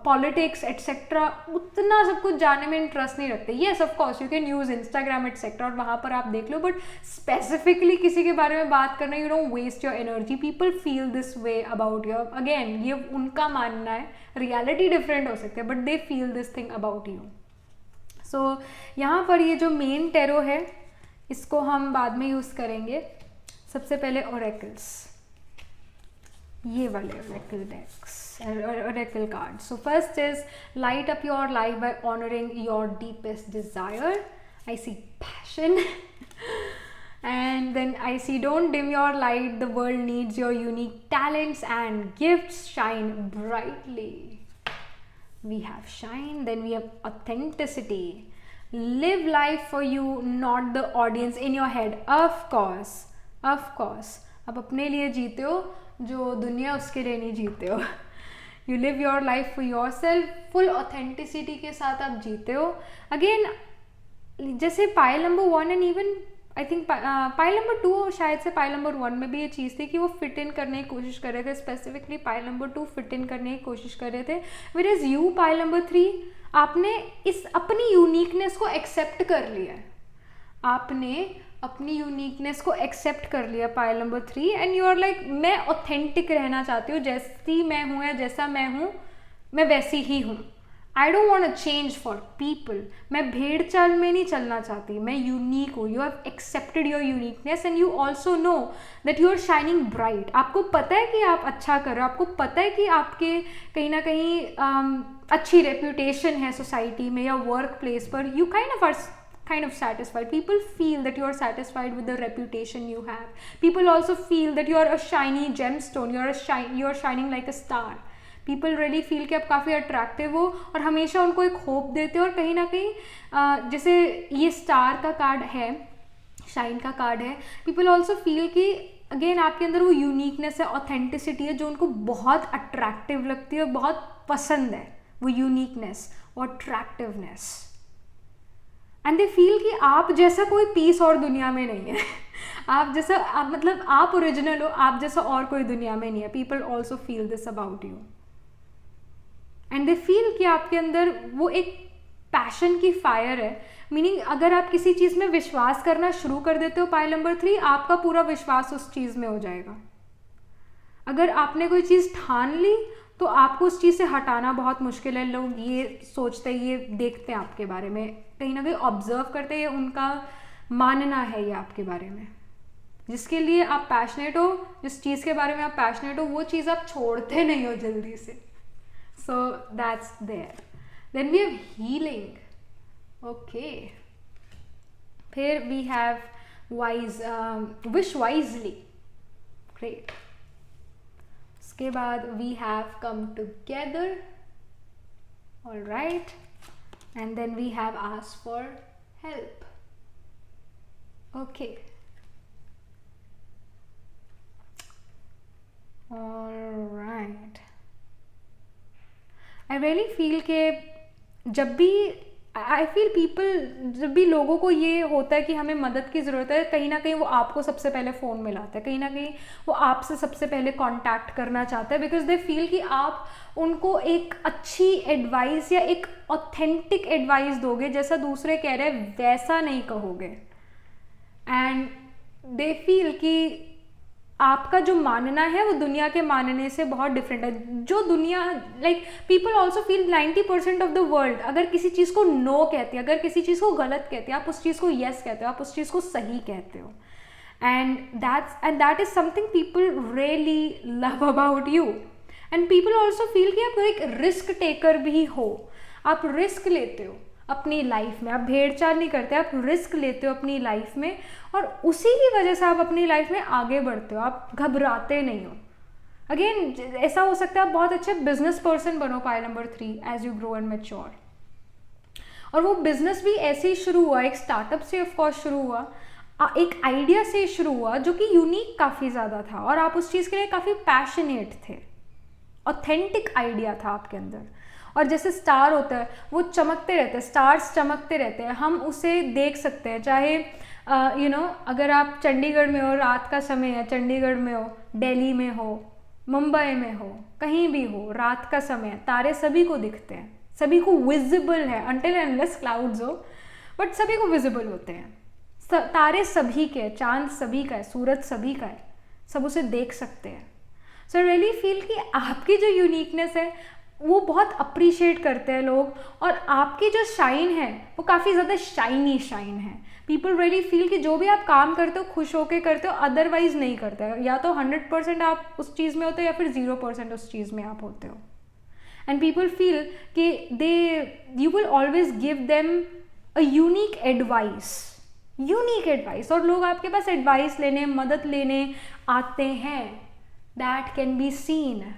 पॉलिटिक्स एट्सेट्रा, उतना सब कुछ जानने में इंटरेस्ट नहीं रखते. Yes of course you can use Instagram etcetera और वहाँ पर आप देख लो, बट स्पेसिफिकली किसी के बारे में बात करना, you don't waste your energy. People feel this way about you. Again ये उनका मानना है, रियलिटी डिफरेंट हो सकती है, but they feel this thing about you. So यहाँ पर ये जो मेन टेरो है इसको हम बाद में यूज़ करेंगे. सबसे पहले ओरेकल्स, ये वाले oracle decks, oracle card. So first is light up your life by honoring your deepest desire. I see passion and then I see don't dim your light, the world needs your unique talents and gifts, shine brightly. We have shine, then we have authenticity. Live life for you, not the audience in your head. Of course, of course आप अपने लिए जीते हो, जो दुनिया उसके लिए नहीं जीते हो। You live your life for your self, full authenticity के साथ आप जीते हो। अगेन जैसे pile number 1 and even I think pile number 2, शायद से पाइल नंबर 1 में भी ये चीज़ थी कि वो फिट इन करने की कोशिश कर रहे थे, specifically pile number 2 fit in करने की कोशिश कर रहे थे। Where is you pile number 3, आपने इस अपनी यूनिकनेस को एक्सेप्ट कर लिया है, आपने अपनी यूनिकनेस को एक्सेप्ट कर लिया pile number 3 and you are like मैं ऑथेंटिक रहना चाहती हूँ, जैसी मैं हूँ या जैसा मैं हूँ मैं वैसी ही हूँ। I don't want a change for people, मैं भेड़ चाल में नहीं चलना चाहती, मैं यूनिक हूँ। You have accepted your uniqueness and you also know that you are shining bright. आपको पता है कि आप अच्छा कर रहे हो, आपको पता है कि आपके कहीं ना कहीं अच्छी रेप्यूटेशन है सोसाइटी में या वर्क प्लेस पर। You kind of satisfied, people feel that you are satisfied with the reputation you have, people also feel that you are a shiny gemstone, you are shining like a star, people really feel कि आप काफ़ी attractive हो और हमेशा उनको एक hope देते हो। और कहीं ना कहीं जैसे ये स्टार का कार्ड है, शाइन का कार्ड है, पीपल ऑल्सो फील कि अगेन आपके अंदर वो यूनिकनेस है, ऑथेंटिसिटी है जो उनको बहुत अट्रैक्टिव लगती है, बहुत पसंद है वो यूनिकनेस और अट्रैक्टिवनेस। एंड दे फील कि आप जैसा कोई पीस और दुनिया में नहीं है। आप जैसा मतलब आप ओरिजिनल हो, आप जैसा और कोई दुनिया में नहीं है। People also feel this about you and they feel कि आपके अंदर वो एक पैशन की फायर है। मीनिंग अगर आप किसी चीज़ में विश्वास करना शुरू कर देते हो पाइल नंबर 3, आपका पूरा विश्वास उस चीज़ में हो जाएगा। अगर आपने कोई चीज़ ठान ली तो आपको उस चीज़ से हटाना बहुत मुश्किल है। लोग ये सोचते हैं, ये देखते हैं आपके बारे में, कहीं ना कहीं ऑब्जर्व करते हैं, उनका मानना है ये आपके बारे में। जिसके लिए आप पैशनेट हो, जिस चीज़ के बारे में आप पैशनेट हो, वो चीज़ आप छोड़ते नहीं हो जल्दी से। So that's there. Then we have healing. Okay, फिर we have wise, wish wisely. Great. उसके बाद we have come together, alright, and then we have asked for help. Okay, alright. I really feel के जब भी I feel people, जब भी लोगों को ये होता है कि हमें मदद की ज़रूरत है, कहीं ना कहीं वो आपको सबसे पहले फ़ोन मिलाते हैं, कहीं ना कहीं वो आपसे सबसे पहले कांटेक्ट करना चाहते हैं, बिकॉज दे फील कि आप उनको एक अच्छी एडवाइस या एक ऑथेंटिक एडवाइस दोगे, जैसा दूसरे कह रहे हैं वैसा नहीं कहोगे। एंड दे फील कि आपका जो मानना है वो दुनिया के मानने से बहुत डिफरेंट है। जो दुनिया like people also feel 90% of the world अगर किसी चीज़ को नो कहती है, अगर किसी चीज़ को गलत कहती है, आप उस चीज़ को येस कहते हो, आप उस चीज़ को सही कहते हो। And that is something people really love about you. And people also feel कि आप एक रिस्क टेकर भी हो, आप रिस्क लेते हो अपनी लाइफ में, आप भेड़चाल नहीं करते, आप रिस्क लेते हो अपनी लाइफ में, और उसी की वजह से आप अपनी लाइफ में आगे बढ़ते हो, आप घबराते नहीं हो। अगेन ऐसा हो सकता है आप बहुत अच्छे बिजनेस पर्सन बनो pile number 3 as you grow and mature. और वो बिजनेस भी ऐसे ही शुरू हुआ, एक स्टार्टअप से ऑफकोर्स शुरू हुआ, एक आइडिया से शुरू हुआ जो कि यूनिक काफ़ी ज़्यादा था और आप उस चीज़ के लिए काफ़ी पैशनेट थे, ऑथेंटिक आइडिया था आपके अंदर। और जैसे स्टार होता है वो चमकते रहते हैं, स्टार्स चमकते रहते हैं, हम उसे देख सकते हैं। चाहे यू नो अगर आप चंडीगढ़ में हो, रात का समय है, चंडीगढ़ में हो, दिल्ली में हो, मुंबई में हो, कहीं भी हो, रात का समय, तारे सभी को दिखते हैं, सभी को विजिबल है, अनटिल अनलेस क्लाउड्स हो, बट सभी को विजिबल होते हैं। तारे सभी के, चांद सभी का है, सूरज सभी का है, सब उसे देख सकते हैं। सो रियली फील कि आपकी जो यूनिकनेस है वो बहुत अप्रिशिएट करते हैं लोग, और आपकी जो शाइन है वो काफ़ी ज़्यादा शाइनी शाइन है। पीपल रियली फील कि जो भी आप काम करते हो खुश होके करते हो, अदरवाइज नहीं करते हो। या तो 100% आप उस चीज़ में होते हो या फिर 0% उस चीज़ में आप होते हो। एंड पीपल फील कि you will always give them a unique advice, और लोग आपके पास एडवाइस लेने, मदद लेने आते हैं। That can be scene.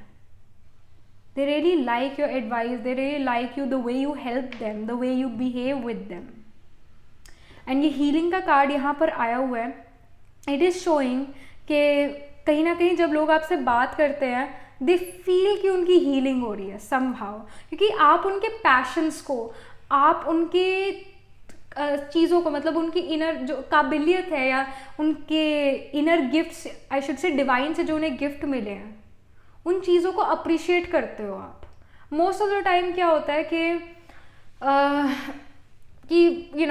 They really like your advice, they really like you, the way you help them, the way you behave with them. And ये healing का कार्ड यहाँ पर आया हुआ है, इट इज़ शोइंग कि कहीं ना कहीं जब लोग आपसे बात करते हैं दे फील कि उनकी हीलिंग हो रही है समहाउ, क्योंकि आप उनके पैशंस को, आप उनके चीज़ों को, मतलब उनकी इनर जो काबिलियत है या उनके इनर गिफ्ट्स, आई शुड से डिवाइन से जो उन्हें गिफ्ट मिले हैं, उन चीज़ों को अप्रिशिएट करते हो आप। मोस्ट ऑफ द टाइम क्या होता है कि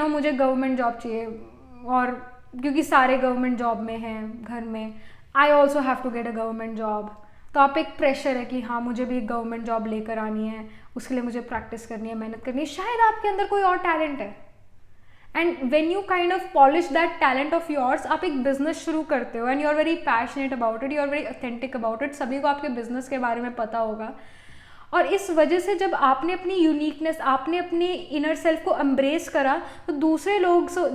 मुझे गवर्नमेंट जॉब चाहिए, और क्योंकि सारे गवर्नमेंट जॉब में हैं घर में, I also have to get a government job, तो आप एक प्रेशर है कि हाँ मुझे भी एक गवर्नमेंट जॉब लेकर आनी है, उसके लिए मुझे प्रैक्टिस करनी है, मेहनत करनी है। शायद आपके अंदर कोई और टैलेंट है, and when you kind of polish that talent of yours, आप एक बिजनेस शुरू करते हो, and you are very passionate about it, you are very authentic about it, सभी को आपके बिजनेस के बारे में पता होगा। और इस वजह से जब आपने अपनी यूनिकनेस, आपने अपनी इनर सेल्फ को एम्ब्रेस करा, तो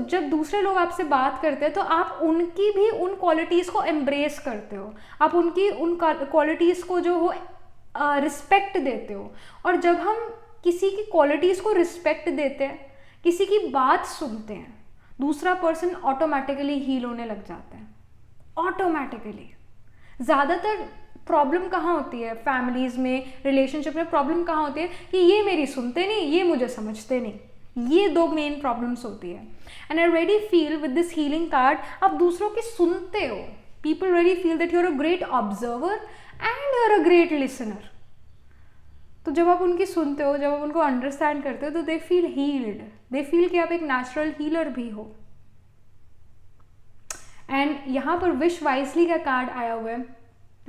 जब दूसरे लोग आपसे बात करते हैं तो आप उनकी भी उन क्वालिटीज़ को एम्ब्रेस करते हो, आप उनकी उन क्वालिटीज़ को जो हो रिस्पेक्ट देते हो। और जब हम किसी की क्वालिटीज़ को रिस्पेक्ट देते हैं, किसी की बात सुनते हैं, दूसरा पर्सन ऑटोमेटिकली हील होने लग जाता है, ऑटोमेटिकली। ज़्यादातर प्रॉब्लम कहाँ होती है फैमिलीज़ में, रिलेशनशिप में प्रॉब्लम कहाँ होती है कि ये मेरी सुनते नहीं, ये मुझे समझते नहीं, ये दो मेन प्रॉब्लम्स होती है। And I really feel with this healing card आप दूसरों की सुनते हो, people really feel that you are a great observer and you are a great listener. तो जब आप उनकी सुनते हो, जब आप उनको अंडरस्टैंड करते हो, तो they feel healed, they feel कि आप एक नेचुरल हीलर भी हो। एंड यहाँ पर विश वाइजली का कार्ड आया हुआ है,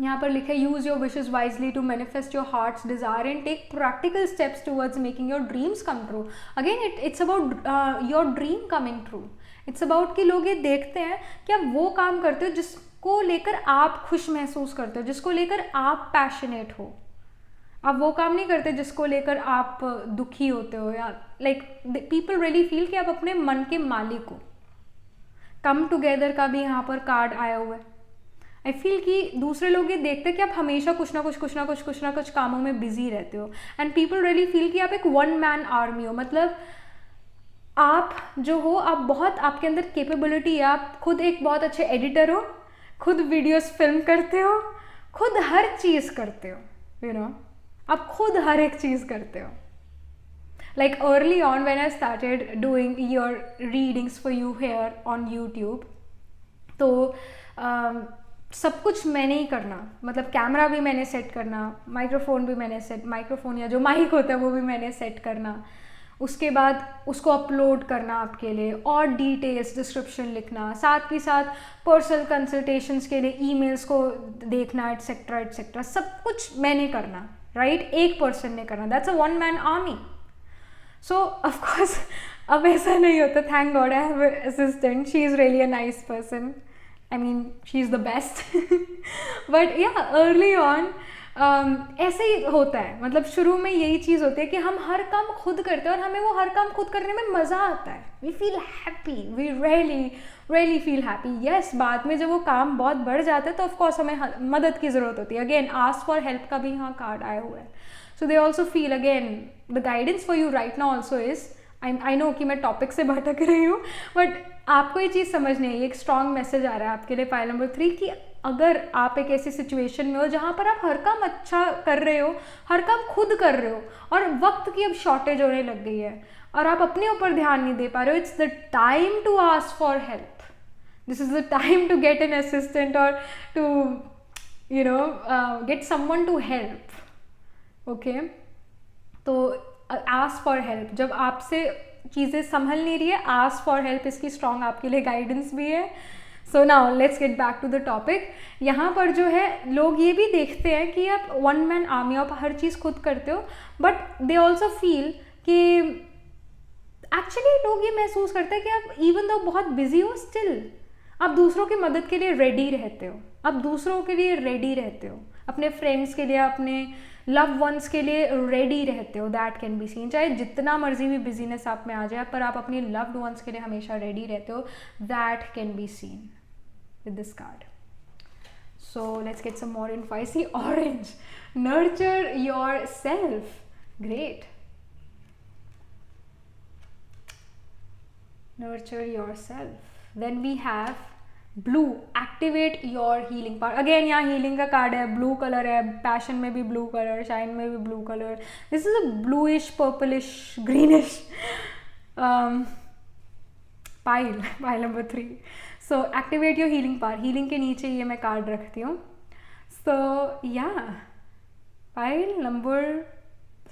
यहाँ पर लिखा है use your wishes wisely to manifest your heart's desire and take practical steps towards making your dreams come true. Again it's about your dream coming true, it's about कि लोग ये देखते हैं कि आप वो काम करते हो जिसको लेकर आप खुश महसूस करते हो, जिसको लेकर आप पैशनेट हो। आप वो काम नहीं करते जिसको लेकर आप दुखी होते हो, या लाइक पीपल रियली फील कि आप अपने मन के मालिक हो। कम टुगेदर का भी यहाँ पर कार्ड आया हुआ है। आई फील कि दूसरे लोग ये देखते हैं कि आप हमेशा कुछ ना कुछ कामों में बिजी रहते हो, एंड पीपल रियली फील कि आप एक वन मैन आर्मी हो। मतलब आप जो हो, आप बहुत, आपके अंदर कैपेबिलिटी है, आप खुद एक बहुत अच्छे एडिटर हो, खुद वीडियोस फिल्म करते हो, खुद हर चीज़ करते हो, यू नो, आप खुद हर एक चीज़ करते हो। Like early on when I started doing your readings for you here on YouTube, तो सब कुछ मैंने ही करना, मतलब कैमरा भी मैंने सेट करना, माइक्रोफोन भी मैंने माइक्रोफोन या जो माइक होता है वो भी मैंने सेट करना, उसके बाद उसको अपलोड करना आपके लिए, और डिटेल्स डिस्क्रिप्शन लिखना, साथ ही साथ पर्सनल कंसल्टेशंस के लिए ईमेल्स को देखना, एटसेट्रा एटसेट्रा, सब कुछ मैंने करना, राइट? एक पर्सन ने करना, that's a one man army. So of course अब ऐसा नहीं होता, thank God I have assistant, she is really a nice person, I mean she is the best. But या अर्ली ऑन ऐसे ही होता है, मतलब शुरू में यही चीज़ होती है कि हम हर काम खुद करते हैं और हमें वो हर काम खुद करने में मज़ा आता है, we feel happy, we really feel happy. Yes, बाद में जब वो काम बहुत बढ़ जाता है तो ऑफकोर्स हमें मदद की ज़रूरत होती है। अगेन आस्क फॉर हेल्प का भी यहाँ कार्ड आया हुआ है। So they also feel, again the guidance for you right now also is, I know कि मैं टॉपिक से भटक रही हूँ, बट आपको ये चीज़ समझनी है, एक स्ट्रॉन्ग मैसेज आ रहा है आपके लिए फाइल नंबर 3 कि अगर आप एक ऐसी सिचुएशन में हो जहाँ पर आप हर काम अच्छा कर रहे हो, हर काम खुद कर रहे हो, और वक्त की अब शॉर्टेज होने लग गई है और आप अपने ऊपर ध्यान नहीं दे पा रहे हो, it's the time to ask for help, this is the time to get an assistant और to you know get someone to help. Okay, तो आस्क फॉर हेल्प, जब आपसे चीज़ें संभल नहीं रही है, आस्क फॉर हेल्प, इसकी स्ट्रॉन्ग आपके लिए गाइडेंस भी है। So now let's get back to the topic. यहाँ पर जो है लोग ये भी देखते हैं कि आप वन मैन आर्मी, आप हर चीज़ खुद करते हो, बट दे ऑल्सो फील कि एक्चुअली लोग ये महसूस करते हैं कि आप इवन दो बहुत बिजी हो, स्टिल आप दूसरों की मदद के लिए रेडी रहते हो, आप दूसरों के लिए रेडी रहते हो, अपने फ्रेंड्स के लिए, अपने लव वंस के लिए रेडी रहते हो। दैट कैन बी सीन, चाहे जितना मर्जी भी बिजीनेस आप में आ जाए, पर आप अपनी लव्ड वंस के लिए हमेशा रेडी रहते हो। That can be seen with this card. So let's get some more info. I see orange, nurture yourself, great, nurture yourself. Then we have blue, activate your healing power. Again यहाँ healing का card है, blue colour है, passion में भी blue colour, shine में भी blue colour, this is a bluish purplish greenish pile number 3। So activate your healing power, healing के नीचे ये मैं कार्ड रखती हूँ। So yeah pile number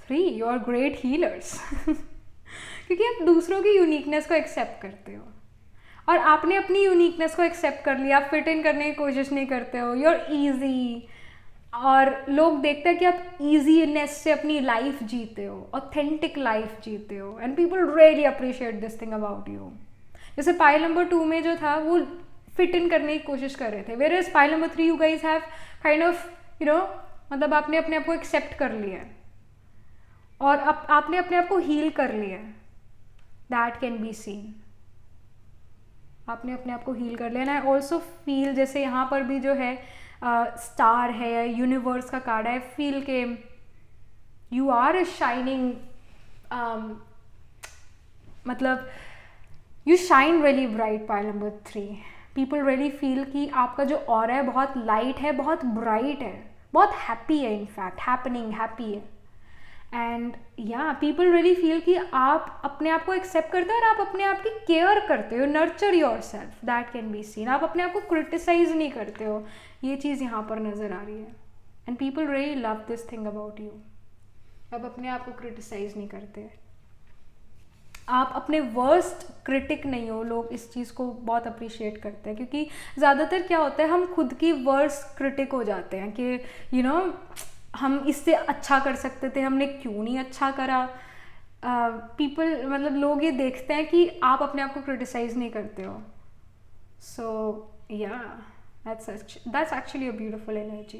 3, you are great healers क्योंकि आप दूसरों की यूनिकनेस को एक्सेप्ट करते हो और आपने अपनी यूनिकनेस को एक्सेप्ट कर लिया, आप फिट इन करने की कोशिश नहीं करते हो, यू आर ईजी, और लोग देखते हैं कि आप ईजीनेस से अपनी लाइफ जीते हो, ऑथेंटिक लाइफ जीते हो, and people really appreciate this thing about you. जैसे पाइल नंबर 2 में जो था वो फिट इन करने की कोशिश कर रहे थे, whereas pile number 3 you guys have kind of मतलब आपने अपने आप को एक्सेप्ट कर लिया है और आपने अपने आप को हील कर लिया है, दैट कैन बी सीन। आपने अपने आप को हील कर लिया। एंड आई ऑल्सो फील जैसे यहाँ पर भी जो है स्टार है, यूनिवर्स का कार्ड है, फील के यू आर ए शाइनिंग, मतलब you shine really bright. Pile number 3 people really feel कि आपका जो ऑरा है बहुत लाइट है, बहुत ब्राइट है, बहुत हैप्पी है, इनफैक्ट हैपनिंग हैप्पी है। एंड या पीपल रियली फील कि आप अपने आप को एक्सेप्ट करते हो और आप अपने आप की केयर करते हो, nurture your self, that can be scene. आप अपने आप को क्रिटिसाइज नहीं करते हो, ये चीज़ यहाँ पर नज़र आ रही है। And people really love this thing about you. आप अपने आप को क्रिटिसाइज नहीं करते, आप अपने वर्स्ट क्रिटिक नहीं हो। लोग इस चीज़ को बहुत अप्रिशिएट करते हैं क्योंकि ज़्यादातर क्या होता है, हम खुद की वर्स्ट क्रिटिक हो जाते हैं कि यू नो हम इससे अच्छा कर सकते थे, हमने क्यों नहीं अच्छा करा। पीपल मतलब लोग ये देखते हैं कि आप अपने आप को क्रिटिसाइज नहीं करते हो। So yeah that's actually a beautiful energy.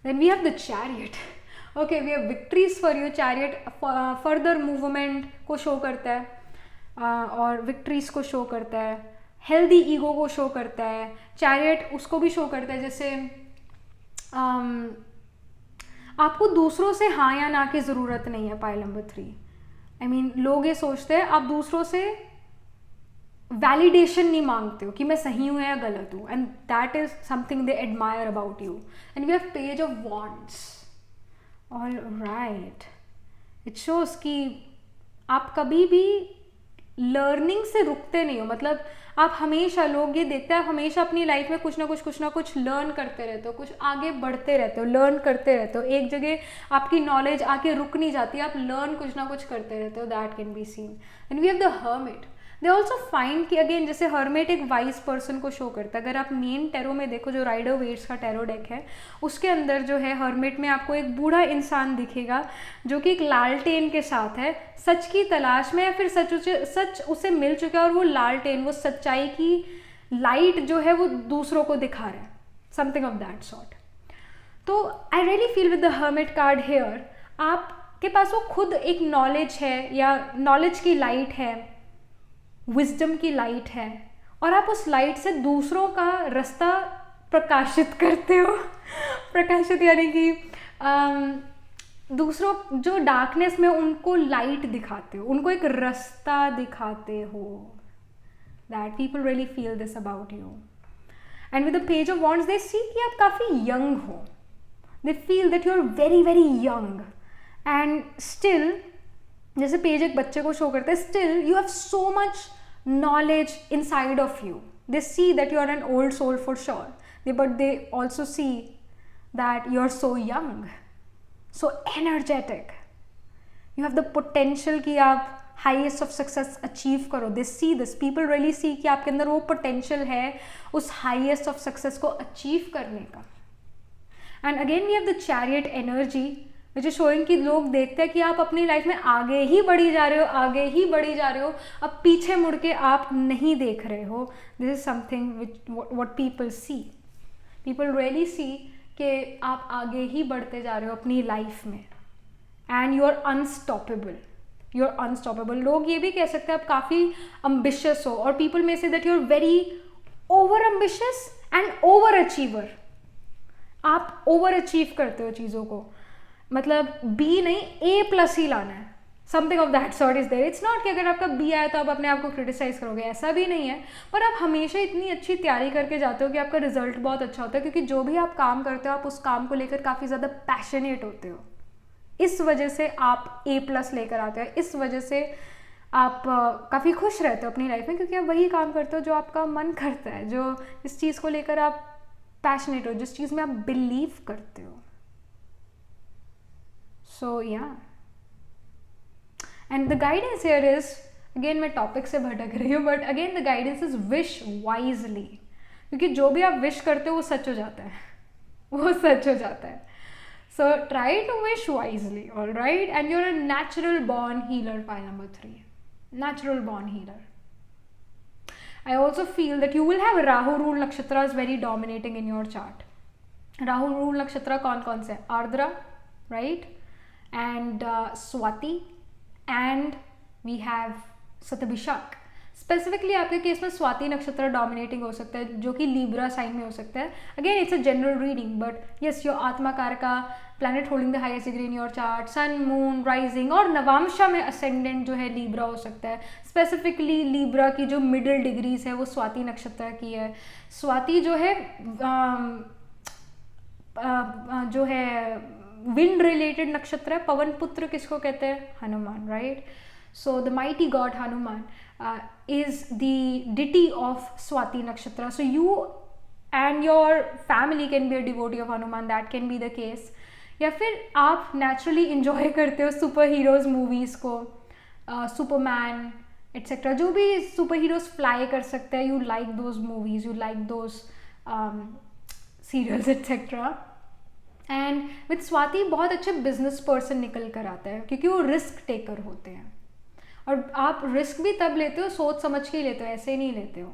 Then we have the chariot. Okay, we have victories for you. Chariot further movement को शो करता है और विक्ट्रीज को शो करता है, हेल्दी ईगो को शो करता है। चैरियट उसको भी शो करता है जैसे आपको दूसरों से हाँ या ना की ज़रूरत नहीं है। पाइल नंबर 3 आई मीन लोग ये सोचते हैं आप दूसरों से वैलिडेशन नहीं मांगते हो कि मैं सही हूँ या गलत हूँ, and that is something they admire about you. And we have page of wands. All right, it shows कि आप कभी भी लर्निंग से रुकते नहीं हो। मतलब आप हमेशा, लोग ये देखते हैं आप हमेशा अपनी लाइफ में कुछ ना कुछ लर्न करते रहते हो, कुछ आगे बढ़ते रहते हो, लर्न करते रहते हो। एक जगह आपकी नॉलेज आके रुक नहीं जाती, आप लर्न कुछ ना कुछ करते रहते हो, that can be seen. And we have the hermit. They also find कि अगेन जैसे हर्मिट एक वाइज पर्सन को शो करता है। अगर आप मेन टैरो में देखो, जो राइडर वेट्स का टैरो डेक है, उसके अंदर जो है हर्मिट में आपको एक बूढ़ा इंसान दिखेगा जो कि एक लालटेन के साथ है, सच की तलाश में, या फिर सच उसे मिल चुका है और वो लालटेन, वो सच्चाई की लाइट जो है वो दूसरों को दिखा रहा है, समथिंग ऑफ दैट सॉर्ट। तो I really feel with the hermit card here, आपके पास वो खुद एक नॉलेज है या नॉलेज की लाइट है, विजडम की लाइट है, और आप उस लाइट से दूसरों का रास्ता प्रकाशित करते हो। प्रकाशित यानी कि दूसरों जो डार्कनेस में, उनको लाइट दिखाते हो, उनको एक रास्ता दिखाते हो। That people really feel this about you. And with the page of wands they see कि आप काफ़ी यंग हो, they feel that you are very very young, and still जैसे पेज एक बच्चे को शो करता है, still you have so much knowledge inside of you. They see that you are an old soul for sure, but they also see that you are so young, so energetic. You have the potential कि आप highest of success achieve करो. They see this. People really see कि आपके अंदर वो potential है उस highest of success को achieve करने का. And again we have the chariot energy, which is showing कि लोग देखते हैं कि आप अपनी लाइफ में आगे ही बढ़ी जा रहे हो, आगे ही बढ़ी जा रहे हो, अब पीछे मुड़ के आप नहीं देख रहे हो. This is something what people see. People really सी कि आप आगे ही बढ़ते जा रहे हो अपनी लाइफ में, and you are unstoppable. You are unstoppable. लोग ये भी कह सकते हैं आप काफ़ी अम्बिशियस हो, और पीपल में से that you are very over ambitious and over achiever. आप ओवर अचीव करते हो चीज़ों को, मतलब B नहीं A+ ही लाना है. Something of that sort is there. It's not कि अगर आपका बी आया तो आप अपने आप को क्रिटिसाइज करोगे, ऐसा भी नहीं है. पर आप हमेशा इतनी अच्छी तैयारी करके जाते हो कि आपका रिजल्ट बहुत अच्छा होता है, क्योंकि जो भी आप काम करते हो आप उस काम को लेकर काफ़ी ज़्यादा पैशनेट होते हो. इस वजह से आप A+ लेकर आते हो. इस वजह से आप काफ़ी खुश रहते हो अपनी लाइफ में, क्योंकि आप वही काम करते हो जो आपका मन करता है, जो इस चीज़ को लेकर आप पैशनेट हो, जिस चीज़ में आप बिलीव करते हो. So yeah, and the guidance here is, again मैं टॉपिक से भटक रही हूँ, but again the guidance is wish wisely. क्योंकि जो भी आप विश करते हो वो सच हो जाता है, वो सच हो जाता है. So try to wish wisely, all right? And you're a natural born healer, pile number 3. Natural born healer. I also feel that you will have Rahu rule nakshatras very dominating in your chart. Rahu rule nakshatra कौन से? Ardra, right? And Swati, and we have Satabhishak. Specifically आपके case में स्वाति नक्षत्र dominating हो सकता है, जो कि लीब्रा साइन में हो सकता है. Again it's a general reading, but yes, your atma karaka planet holding the highest degree in your chart, sun, moon, rising और नवांशा में असेंडेंट जो है लीब्रा हो सकता है. स्पेसिफिकली लीब्रा की जो मिडिल डिग्रीज है वो स्वाति नक्षत्र की है. स्वाति जो है विंड रिलेटेड नक्षत्र है. पवन पुत्र किसको कहते हैं? Hanuman, right? So the mighty god Hanuman is the deity of Swati Nakshatra. So you and your family can be a devotee of Hanuman. That can be the case. या फिर आप naturally enjoy करते हो सुपर हीरोज मूवीज़ को, Superman etcetera. जो भी super heroes fly कर सकते हैं, you like those movies, you like those serials etcetera. And with Swati बहुत अच्छे बिजनेस पर्सन निकल कर आता है, क्योंकि वो रिस्क टेकर होते हैं. और आप रिस्क भी तब लेते हो सोच समझ के ही लेते हो, ऐसे ही नहीं लेते हो.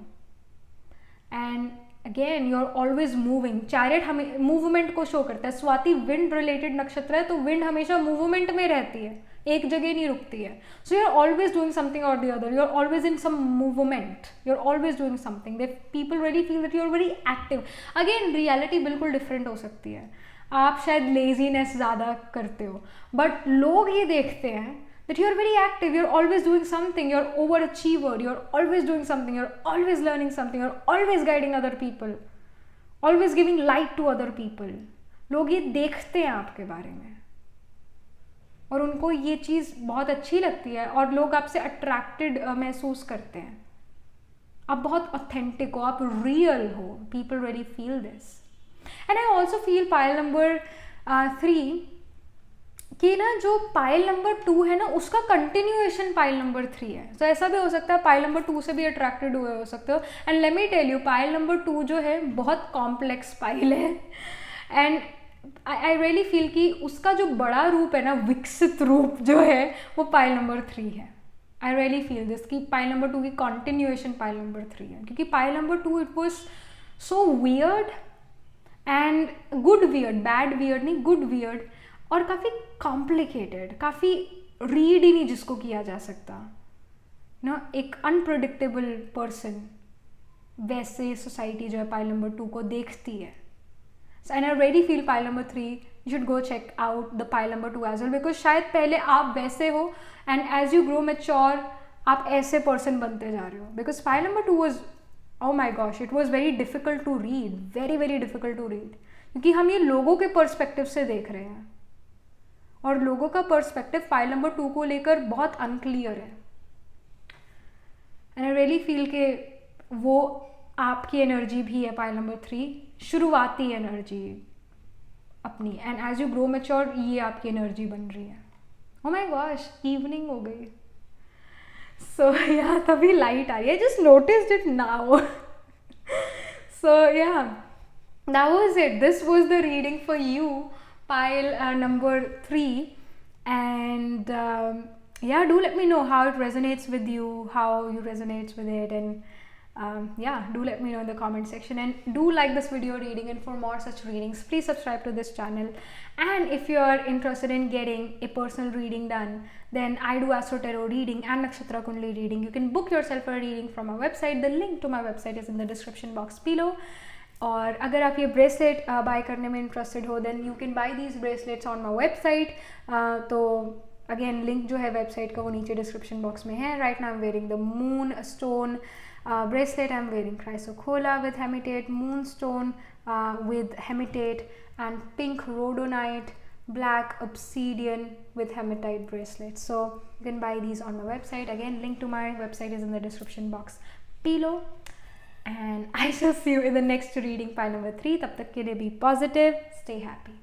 And again you are always moving. Chariot हमें मूवमेंट को शो करता है. स्वाति विंड रिलेटेड नक्षत्र है, तो विंड हमेशा मूवमेंट में रहती है, एक जगह नहीं रुकती है. So you are always doing something और the other. You are always in some movement, you are always doing something. They people really feel that you are very active. Again reality बिल्कुल डिफरेंट हो सकती है. आप शायद laziness ज़्यादा करते हो, बट लोग ये देखते हैं that you are very active, you're always doing something, you're overachiever, you're always doing something, you're always learning something, you're always guiding other people, always giving light to other people. लोग ये देखते हैं आपके बारे में और उनको ये चीज़ बहुत अच्छी लगती है और लोग आपसे अट्रैक्टेड महसूस करते हैं. आप बहुत ऑथेंटिक हो, आप रियल हो. People really feel this. And I also feel pile number 3 कि ना जो पाइल नंबर 2 है ना, उसका कंटिन्यूएशन पाइल नंबर 3 है. तो ऐसा भी हो सकता है पाइल नंबर 2 से भी अट्रैक्टेड हुए हो सकते हो. And let me tell you, pile number 2 जो है बहुत कॉम्प्लेक्स पाइल है. एंड आई रियली फील कि उसका जो बड़ा रूप है ना, विकसित रूप जो है, वो पाइल नंबर 3 है. आई रियली फील दिस कि पाइल नंबर 2 की कंटिन्यूएशन पाइल नंबर 3 है, क्योंकि pile number 2 it was so weird and good weird, bad weird नहीं, गुड वियर्ड, और काफ़ी कॉम्प्लिकेटेड, काफ़ी रीड ही नहीं जिसको किया जा सकता ना. एक अनप्रडिक्टेबल पर्सन वैसे सोसाइटी जो है पाइल नंबर 2 को देखती है. And I really feel pile number 3 you should go check out the pile number 2 as well, because शायद पहले आप वैसे हो and as you grow mature आप ऐसे पर्सन बनते जा रहे हो. Because pile number 2 was, oh my gosh, it was very difficult to read, very very difficult to read, क्योंकि हम ये लोगों के पर्सपेक्टिव से देख रहे हैं और लोगों का पर्सपेक्टिव फाइल नंबर 2 को लेकर बहुत अनक्लियर है. एंड आई रियली फील कि वो आपकी एनर्जी भी है पाइल नंबर 3, शुरुआती एनर्जी अपनी. And as you grow mature ये आपकी एनर्जी बन रही है. ओह माय गॉश, इवनिंग हो गई. सो या तभी लाइट आ रही है. Just noticed it now. So yeah, that was it. This was the reading for you, pile number 3. And yeah, do let me know how it resonates with you, how you resonates with it, and yeah, do let me know in the comment section. And do like this video reading, and for more such readings please subscribe to this channel. And if you are interested in getting a personal reading done, then I do Astro Tarot reading and Nakshatra Kundali reading. You can book yourself a reading from our website. The link to my website is in the description box below. और अगर आप ये bracelet bye करने में interested हो, then you can buy these bracelets on my website. तो अगेन link जो है वेबसाइट का वो नीचे डिस्क्रिप्शन बॉक्स में है. Right now I am wearing the moon stone bracelet. I'm wearing chrysocolla with hematite, moonstone with hematite, and pink rhodonite, black obsidian with hematite bracelet. So you can buy these on my website. Again, link to my website is in the description box below. And I shall see you in the next reading, pile number 3. Tab tak ke liye be positive, stay happy.